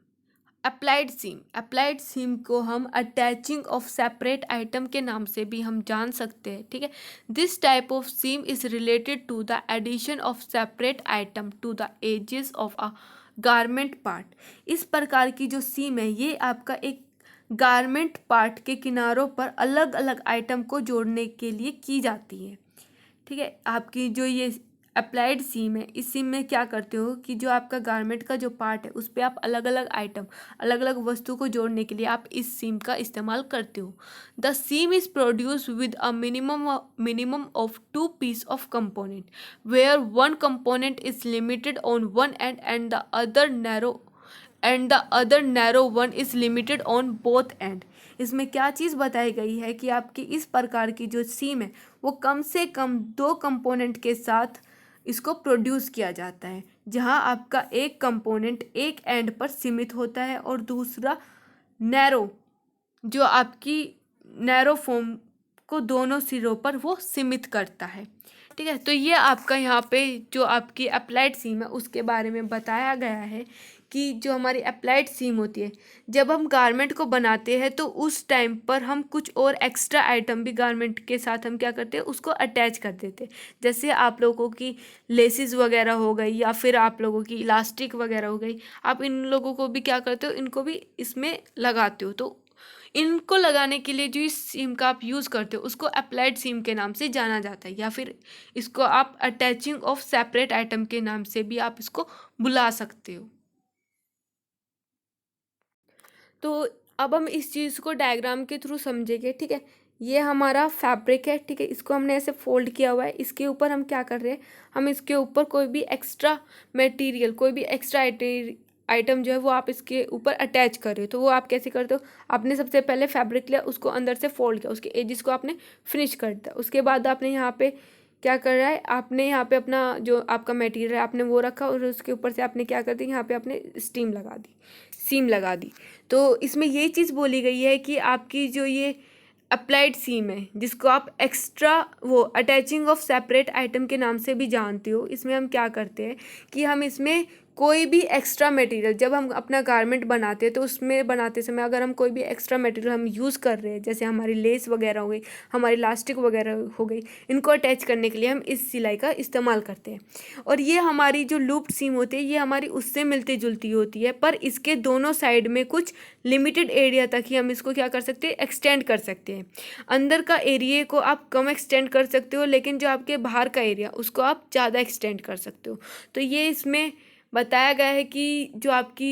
अप्लाइड सीम। अप्लाइड सीम को हम अटैचिंग ऑफ सेपरेट आइटम के नाम से भी हम जान सकते हैं, ठीक है। This type of seam is related to the addition of separate item to the edges of a garment part. इस प्रकार की जो सीम है ये आपका एक गारमेंट पार्ट के किनारों पर अलग अलग आइटम को जोड़ने के लिए की जाती है, ठीक है। आपकी जो ये अप्लाइड सीम है इस सीम में क्या करते हो कि जो आपका गारमेंट का जो पार्ट है उस पर आप अलग अलग आइटम अलग अलग वस्तु को जोड़ने के लिए आप इस सीम का इस्तेमाल करते हो। The seam is produce with a minimum of 2 piece of component where one component is limited on one end and the other narrow one is limited on both end. इसमें क्या चीज़ बताई गई है कि आपकी इस प्रकार की जो सीम है वो कम से कम 2 कंपोनेंट के साथ इसको प्रोड्यूस किया जाता है, जहां आपका एक कंपोनेंट एक एंड पर सीमित होता है और दूसरा नैरो जो आपकी नैरो फॉर्म को दोनों सिरों पर वो सीमित करता है, ठीक है। तो ये आपका यहाँ पे जो आपकी अप्लाइड सीम है उसके बारे में बताया गया है कि जो हमारी अप्लाइड सीम होती है जब हम गारमेंट को बनाते हैं तो उस टाइम पर हम कुछ और एक्स्ट्रा आइटम भी गारमेंट के साथ हम क्या करते हैं उसको अटैच कर देते हैं। जैसे आप लोगों की लेसिस वगैरह हो गई या फिर आप लोगों की इलास्टिक वगैरह हो गई, आप इन लोगों को भी क्या करते हो इनको भी इसमें लगाते हो। तो इनको लगाने के लिए जो इस सीम का आप यूज़ करते हो उसको अप्लाइड सीम के नाम से जाना जाता है, या फिर इसको आप अटैचिंग ऑफ सेपरेट आइटम के नाम से भी आप इसको बुला सकते हो। तो अब हम इस चीज़ को डायग्राम के थ्रू समझेंगे, ठीक है। ये हमारा फैब्रिक है, ठीक है, इसको हमने ऐसे फोल्ड किया हुआ है। इसके ऊपर हम क्या कर रहे हैं, हम इसके ऊपर कोई भी एक्स्ट्रा मटेरियल, कोई भी एक्स्ट्रा आइटम जो है वो आप इसके ऊपर अटैच कर रहे हो। तो वो आप कैसे करते हो, आपने सबसे पहले फैब्रिक लिया, उसको अंदर से फोल्ड किया, उसके एजिस को आपने फिनिश कर दिया। उसके बाद आपने यहाँ पे क्या कर रहा है, आपने यहाँ पे अपना जो आपका मटेरियल है आपने वो रखा, और उसके ऊपर से आपने क्या कर दी, यहाँ पे आपने स्टीम लगा दी, सीम लगा दी। तो इसमें ये चीज़ बोली गई है कि आपकी जो ये अप्लाइड सीम है, जिसको आप एक्स्ट्रा वो अटैचिंग ऑफ सेपरेट आइटम के नाम से भी जानते हो, इसमें हम क्या करते हैं कि हम इसमें कोई भी एक्स्ट्रा मटेरियल, जब हम अपना गारमेंट बनाते हैं तो उसमें बनाते समय अगर हम कोई भी एक्स्ट्रा मटेरियल हम यूज़ कर रहे हैं, जैसे हमारी लेस वगैरह हो गई, हमारी इलास्टिक वगैरह हो गई, इनको अटैच करने के लिए हम इस सिलाई का इस्तेमाल करते हैं। और ये हमारी जो लूप्ड सीम होती है ये हमारी उससे मिलती जुलती होती है, पर इसके दोनों साइड में कुछ लिमिटेड एरिया तक ही हम इसको क्या कर सकते हैं, एक्सटेंड कर सकते हैं। अंदर का एरिया को आप कम एक्सटेंड कर सकते हो, लेकिन जो आपके बाहर का एरिया उसको आप ज़्यादा एक्सटेंड कर सकते हो। तो ये इसमें बताया गया है कि जो आपकी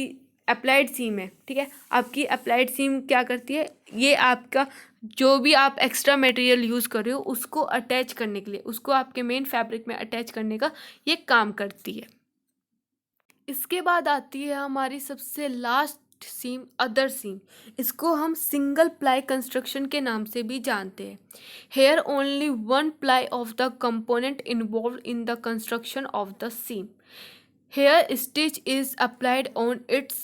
अप्लाइड सीम है, ठीक है, आपकी अप्लाइड सीम क्या करती है, ये आपका जो भी आप एक्स्ट्रा मटेरियल यूज़ कर रहे हो उसको अटैच करने के लिए, उसको आपके मेन फैब्रिक में अटैच करने का ये काम करती है। इसके बाद आती है हमारी सबसे लास्ट सीम, अदर सीम। इसको हम सिंगल प्लाई कंस्ट्रक्शन के नाम से भी जानते हैं। Here only one ply of the component involve in the construction of the seam. Here stitch is applied on its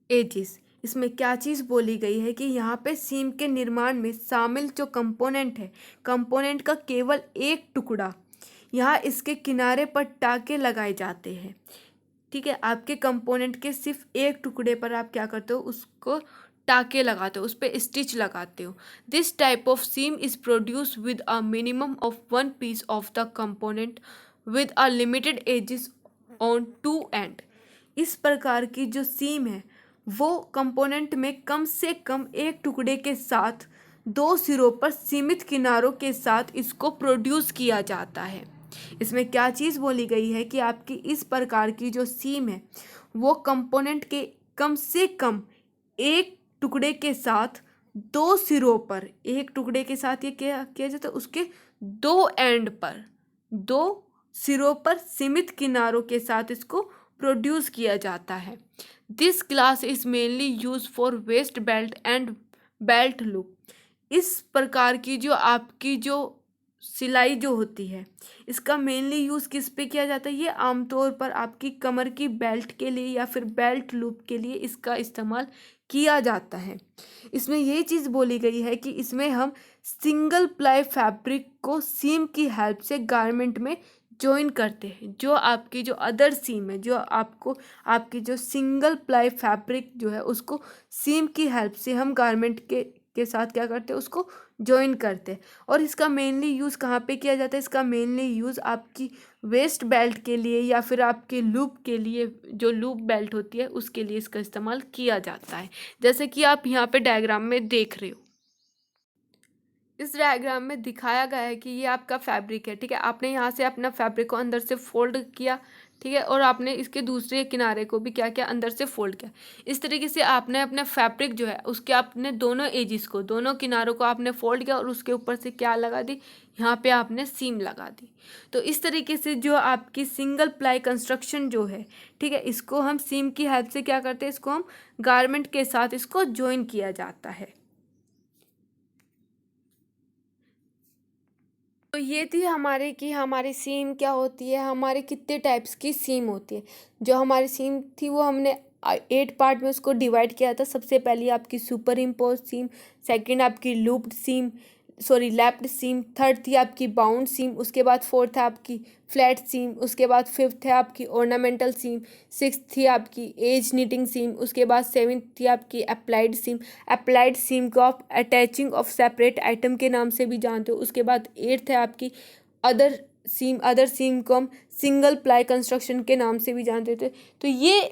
edges. इसमें क्या चीज़ बोली गई है कि यहाँ पे सीम के निर्माण में शामिल जो कंपोनेंट है, कंपोनेंट का केवल एक टुकड़ा, यहाँ इसके किनारे पर टाके लगाए जाते हैं, ठीक है। आपके कंपोनेंट के सिर्फ एक टुकड़े पर आप क्या करते हो, उसको टाके लगाते हो, उस पर स्टिच लगाते हो। This type of seam is produce with a minimum of one piece of the component with a limited edges on two end. इस प्रकार की जो सीम है वो कंपोनेंट में कम से कम एक टुकड़े के साथ दो सिरों पर सीमित किनारों के साथ इसको प्रोड्यूस किया जाता है। इसमें क्या चीज़ बोली गई है कि आपकी इस प्रकार की जो सीम है वो कंपोनेंट के कम से कम एक टुकड़े के साथ दो सिरों पर, एक टुकड़े के साथ ये क्या किया जाता है, उसके दो एंड पर, दो सिरों पर सीमित किनारों के साथ इसको प्रोड्यूस किया जाता है। This class is mainly use for waste belt and belt loop. इस प्रकार की जो आपकी जो सिलाई जो होती है इसका मेनली यूज़ किस पे किया जाता है, ये आमतौर पर आपकी कमर की बेल्ट के लिए या फिर बेल्ट लूप के लिए इसका इस्तेमाल किया जाता है। इसमें ये चीज़ बोली गई है कि इसमें हम सिंगल प्लाई फैब्रिक को सीम की हेल्प से गारमेंट में जॉइन करते हैं। जो आपकी जो अदर सीम है, जो आपको आपकी जो सिंगल प्लाई फैब्रिक जो है उसको सीम की हेल्प से हम गारमेंट के साथ क्या करते हैं, उसको जॉइन करते हैं। और इसका मेनली यूज़ कहाँ पे किया जाता है, इसका मेनली यूज़ आपकी वेस्ट बेल्ट के लिए या फिर आपके लूप के लिए, जो लूप बेल्ट होती है उसके लिए इसका इस्तेमाल किया जाता है, जैसे कि आप यहाँ पे डायग्राम में देख रहे हो। इस डायग्राम में दिखाया गया है कि ये आपका फैब्रिक है, ठीक है। आपने यहाँ से अपना फैब्रिक को अंदर से फोल्ड किया, ठीक है, और आपने इसके दूसरे किनारे को भी क्या किया, अंदर से फोल्ड किया। इस तरीके से आपने अपना फैब्रिक जो है उसके आपने दोनों एजिस को, दोनों किनारों को आपने फोल्ड किया और उसके ऊपर से क्या लगा दी, यहाँ पे आपने सीम लगा दी। तो इस तरीके से जो आपकी सिंगल प्लाई कंस्ट्रक्शन जो है, ठीक है, इसको हम सीम की हेल्प से क्या करते हैं, इसको हम गारमेंट के साथ इसको ज्वाइन किया जाता है। तो ये थी हमारे कि हमारी सीम क्या होती है, हमारे कितने टाइप्स की सीम होती है। जो हमारी सीम थी वो हमने 8 पार्ट में उसको डिवाइड किया था। सबसे पहली आपकी सुपर इम्पोज सीम, सेकंड आपकी लूप्ड सीम, सॉरी लैप्ड सीम, थर्ड थी आपकी बाउंड सीम, उसके बाद फोर्थ है आपकी फ्लैट सीम, उसके बाद फिफ्थ है आपकी ऑर्नामेंटल सीम, सिक्स थी आपकी एज निटिंग सीम, उसके बाद सेवन्थ थी आपकी अप्लाइड सीम। अप्लाइड सीम को आप अटैचिंग ऑफ सेपरेट आइटम के नाम से भी जानते हो। उसके बाद एट्थ है आपकी अदर सीम, अदर सीम को हम सिंगल प्लाई कंस्ट्रक्शन के नाम से भी जानते थे। तो ये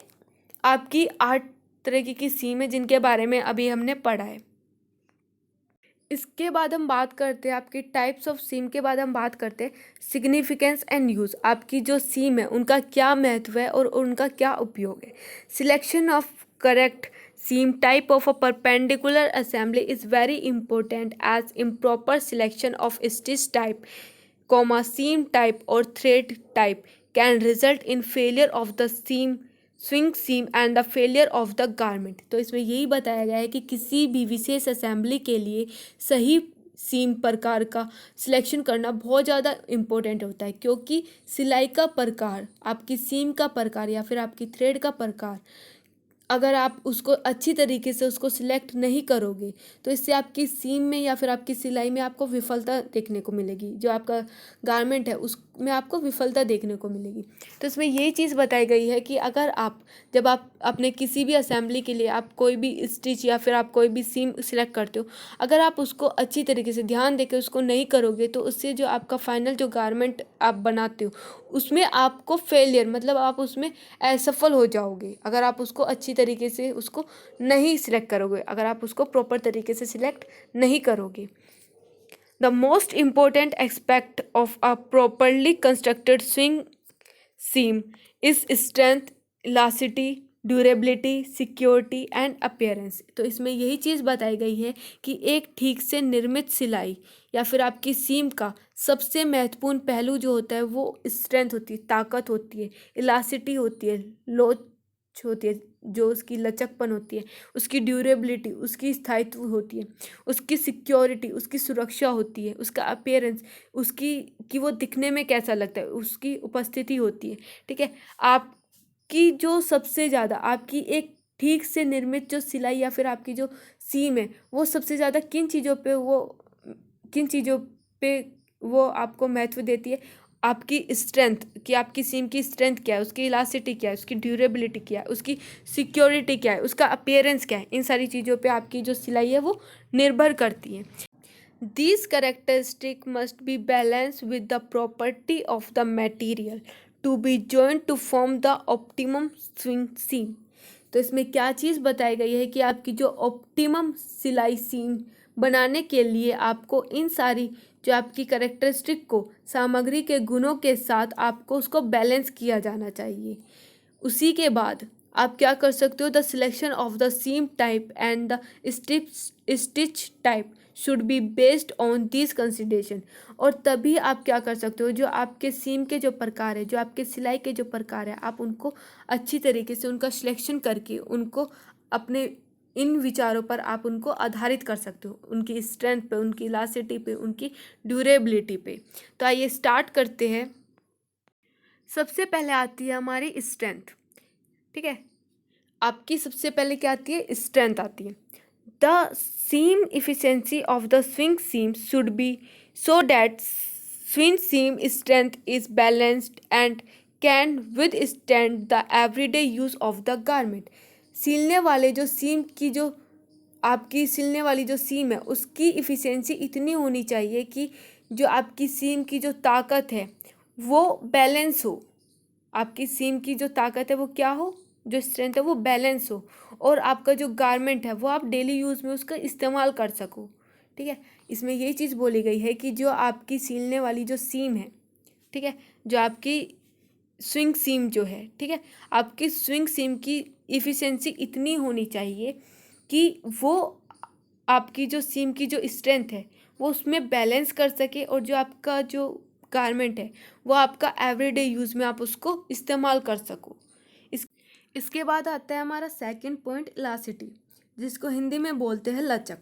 आपकी 8 तरीके की सीम है जिनके बारे में अभी हमने पढ़ा है। इसके बाद हम बात करते हैं आपकी टाइप्स ऑफ सीम के बाद हम बात करते हैं सिग्निफिकेंस एंड यूज़। आपकी जो सीम है उनका क्या महत्व है और उनका क्या उपयोग है। Selection of correct seam type of a perpendicular assembly is very important as improper selection of stitch type, seam type or thread type can result in failure of the swing seam and the failure of the garment। तो इसमें यही बताया गया है कि किसी भी विशेष assembly के लिए सही सीम प्रकार का सिलेक्शन करना बहुत ज़्यादा इम्पोर्टेंट होता है, क्योंकि सिलाई का प्रकार, आपकी सीम का प्रकार या फिर आपकी थ्रेड का प्रकार अगर आप उसको अच्छी तरीके से उसको सिलेक्ट नहीं करोगे तो इससे आपकी सीम में या फिर आपकी सिलाई में आपको विफलता देखने को मिलेगी। जो आपका गारमेंट है उसमें आपको विफलता देखने को मिलेगी। तो इसमें यही चीज़ बताई गई है कि अगर आप जब आप अपने किसी भी असेंबली के लिए आप कोई भी स्टिच या फिर आप कोई भी सीम सिलेक्ट करते हो, अगर आप उसको अच्छी तरीके से ध्यान देकर उसको नहीं करोगे तो उससे जो आपका फाइनल जो गारमेंट आप बनाते हो उसमें आपको फेलियर, मतलब आप उसमें असफल हो जाओगे अगर आप उसको अच्छी तरीके से उसको नहीं सिलेक्ट करोगे, अगर आप उसको प्रॉपर तरीके से सिलेक्ट नहीं करोगे। The most important aspect of a properly constructed sewing seam is strength, elasticity, durability, security and appearance. तो इसमें यही चीज़ बताई गई है कि एक ठीक से निर्मित सिलाई या फिर आपकी सीम का सबसे महत्वपूर्ण पहलू जो होता है वो स्ट्रेंथ होती है, ताकत होती है, इलास्टिसिटी होती है, लोच होती है, जो उसकी लचकपन होती है, उसकी ड्यूरेबिलिटी, उसकी स्थायित्व होती है, उसकी सिक्योरिटी, उसकी सुरक्षा होती है, उसका अपीयरेंस, उसकी कि वो दिखने में कैसा लगता है, उसकी उपस्थिति होती है। ठीक है, आपकी जो सबसे ज़्यादा आपकी एक ठीक से निर्मित जो सिलाई या फिर आपकी जो सीम है वो सबसे ज़्यादा किन चीज़ों पे वो आपको महत्व देती है। आपकी स्ट्रेंथ, कि आपकी सीम की स्ट्रेंथ क्या है, उसकी इलास्टिसिटी क्या है, उसकी ड्यूरेबिलिटी क्या है, उसकी सिक्योरिटी क्या है, उसका अपीयरेंस क्या है, इन सारी चीज़ों पे आपकी जो सिलाई है वो निर्भर करती है। These characteristics must be balanced with the property of the material to be joined to form the optimum swing seam। तो इसमें क्या चीज़ बताई गई है कि आपकी जो ऑप्टिमम सिलाई सीम बनाने के लिए आपको इन सारी जो आपकी करेक्टरिस्टिक को सामग्री के गुणों के साथ आपको उसको बैलेंस किया जाना चाहिए। उसी के बाद आप क्या कर सकते हो, the selection of the seam type and the stitch type should be based on this consideration. और तभी आप क्या कर सकते हो, जो आपके सीम के जो प्रकार है, जो आपके सिलाई के जो प्रकार है, आप उनको अच्छी तरीके से उनका सिलेक्शन करके उनको अपने इन विचारों पर आप उनको आधारित कर सकते हो, उनकी स्ट्रेंथ पे, उनकी इलास्टिसिटी पे, उनकी ड्यूरेबिलिटी पे। तो आइए स्टार्ट करते हैं। सबसे पहले आती है हमारी स्ट्रेंथ। ठीक है, आपकी सबसे पहले क्या आती है, स्ट्रेंथ आती है। The seam efficiency of the sewing seam should be so that sewing seam strength is balanced and can withstand the everyday use of the garment. सिलने वाले जो सीम की जो आपकी सिलने वाली जो सीम है उसकी इफिशियंसी इतनी होनी चाहिए कि जो आपकी सीम की जो ताकत है वो बैलेंस हो। आपकी सीम की जो ताकत है वो क्या हो, जो स्ट्रेंथ है वो बैलेंस हो, और आपका जो गारमेंट है वो आप डेली यूज़ में उसका इस्तेमाल कर सको। ठीक है, इसमें यही चीज़ बोली गई है कि जो आपकी सिलने वाली जो सीम है, ठीक है, जो आपकी स्विंग सीम जो है, ठीक है, आपकी स्विंग सीम की इफ़िशेंसी इतनी होनी चाहिए कि वो आपकी जो सीम की जो स्ट्रेंथ है वो उसमें बैलेंस कर सके, और जो आपका जो गारमेंट है वो आपका एवरीडे यूज़ में आप उसको इस्तेमाल कर सको। इसके बाद आता है हमारा सेकंड पॉइंट, इलास्टिसिटी, जिसको हिंदी में बोलते हैं लचक।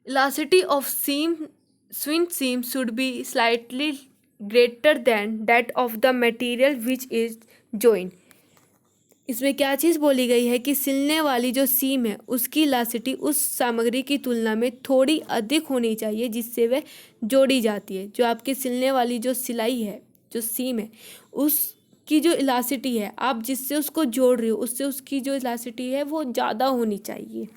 Elasticity of swing seam should be slightly greater than that of the material which is join. इसमें क्या चीज़ बोली गई है कि सिलने वाली जो सीम है उसकी इलास्टिसिटी उस सामग्री की तुलना में थोड़ी अधिक होनी चाहिए जिससे वह जोड़ी जाती है। जो आपकी सिलने वाली जो सिलाई है, जो सीम है, उसकी जो इलास्टिसिटी है, आप जिससे उसको जोड़ रहे हो उससे उसकी जो इलास्टिसिटी है वो ज़्यादा होनी चाहिए।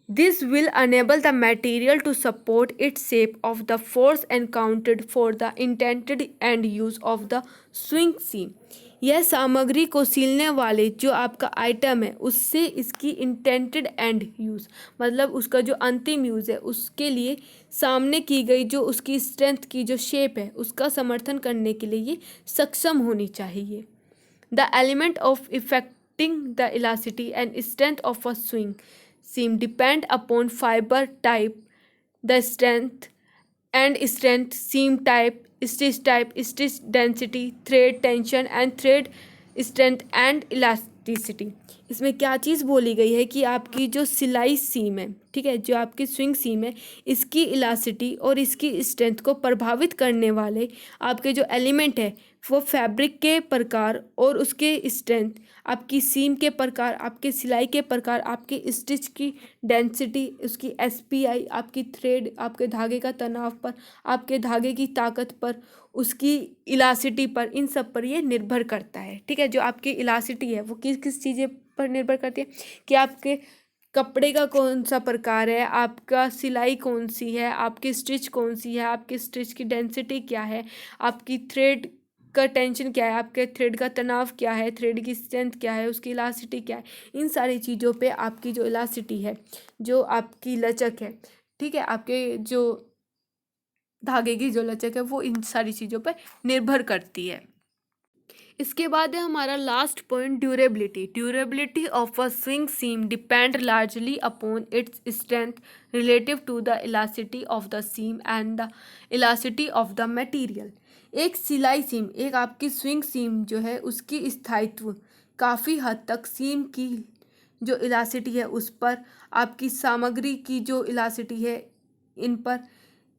This will enable the material to support its shape of the force encountered for the intended end use of the swing seam. यह सामग्री को सीलने वाले जो आपका आइटम है उससे इसकी इंटेंटेड एंड यूज़ मतलब उसका जो अंतिम यूज़ है उसके लिए सामने की गई जो उसकी स्ट्रेंथ की जो शेप है उसका समर्थन करने के लिए ये सक्षम होनी चाहिए. The element of affecting the elasticity and strength of a swing seam depend upon fiber type, the strength, seam type, stitch density, thread tension and thread strength and elasticity. इसमें क्या चीज़ बोली गई है कि आपकी जो सिलाई सीम है, ठीक है, जो आपकी स्विंग सीम है, इसकी इलास्टिसिटी और इसकी स्ट्रेंथ को प्रभावित करने वाले आपके जो एलिमेंट है वो फैब्रिक के प्रकार और उसके स्ट्रेंथ, आपकी सीम के प्रकार, आपके सिलाई के प्रकार, आपके स्टिच की डेंसिटी, उसकी एसपीआई, आपकी थ्रेड, आपके धागे का तनाव पर, आपके धागे की ताकत पर, उसकी इलास्टिसिटी पर, इन सब पर ये निर्भर करता है. ठीक है, जो आपकी इलास्टिसिटी है वो किस किस चीज़ें पर निर्भर करती है कि आपके कपड़े का कौन सा प्रकार है, आपका सिलाई कौन सी है, आपकी स्टिच कौन सी है, आपकी स्टिच की डेंसिटी क्या है, आपकी थ्रेड का टेंशन क्या है, आपके थ्रेड का तनाव क्या है, थ्रेड की स्ट्रेंथ क्या है, उसकी इलास्टिसिटी क्या है. इन सारी चीज़ों पे आपकी जो इलास्टिसिटी है, जो आपकी लचक है, ठीक है, आपके जो धागे की जो लचक है वो इन सारी चीज़ों पर निर्भर करती है. इसके बाद है हमारा last point durability. Durability of a swing seam depend largely upon its strength relative to the elasticity of the seam and the elasticity of the material. एक सिलाई सीम, एक आपकी स्विंग सीम जो है उसकी स्थायित्व काफ़ी हद तक सीम की जो इलास्टिसिटी है उस पर, आपकी सामग्री की जो इलास्टिसिटी है इन पर,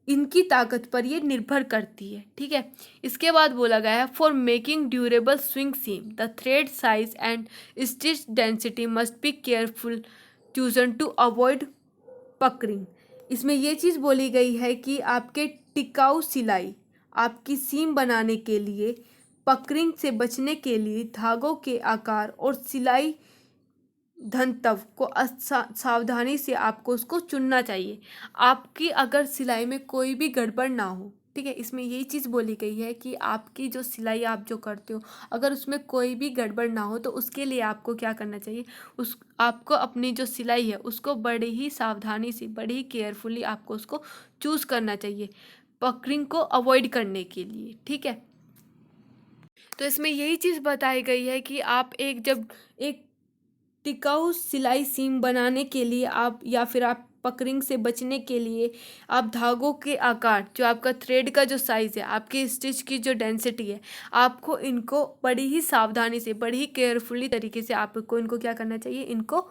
इनकी ताकत पर ये निर्भर करती है. ठीक है, इसके बाद बोला गया है for making durable sewing seam the thread size and stitch density must be careful chosen to avoid puckering. इसमें ये चीज़ बोली गई है कि आपके टिकाऊ सिलाई, आपकी सीम बनाने के लिए पकरिंग से बचने के लिए धागों के आकार और सिलाई धंतव को सावधानी से आपको उसको चुनना चाहिए. आपकी अगर सिलाई में कोई भी गड़बड़ ना हो, ठीक है, इसमें यही चीज़ बोली गई है कि आपकी जो सिलाई आप जो करते हो अगर उसमें कोई भी गड़बड़ ना हो तो उसके लिए आपको क्या करना चाहिए, आपको अपनी जो सिलाई है उसको बड़ी ही सावधानी से, बड़ी ही केयरफुली आपको उसको चूज़ करना चाहिए पकरिंग को अवॉइड करने के लिए. ठीक है, तो इसमें यही चीज़ बताई गई है कि आप जब एक टिकाऊ सिलाई सीम बनाने के लिए आप या फिर आप पकरिंग से बचने के लिए आप धागों के आकार, जो आपका थ्रेड का जो साइज़ है, आपकी स्टिच की जो डेंसिटी है, आपको इनको बड़ी ही सावधानी से, बड़ी ही केयरफुली तरीके से आपको इनको क्या करना चाहिए, इनको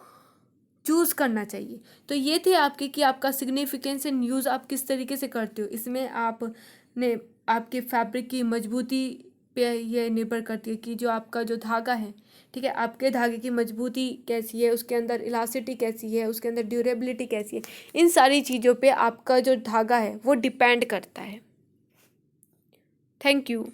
चूज़ करना चाहिए. तो ये थे आपके कि आपका सिग्निफिकेंस एंड यूज़ आप किस तरीके से करते हो. इसमें आपने आपके फैब्रिक की मजबूती पे ये निर्भर करती है कि जो आपका जो धागा है, ठीक है, आपके धागे की मजबूती कैसी है, उसके अंदर इलास्टिसिटी कैसी है, उसके अंदर ड्यूरेबिलिटी कैसी है, इन सारी चीज़ों पे आपका जो धागा है वो डिपेंड करता है. Thank you.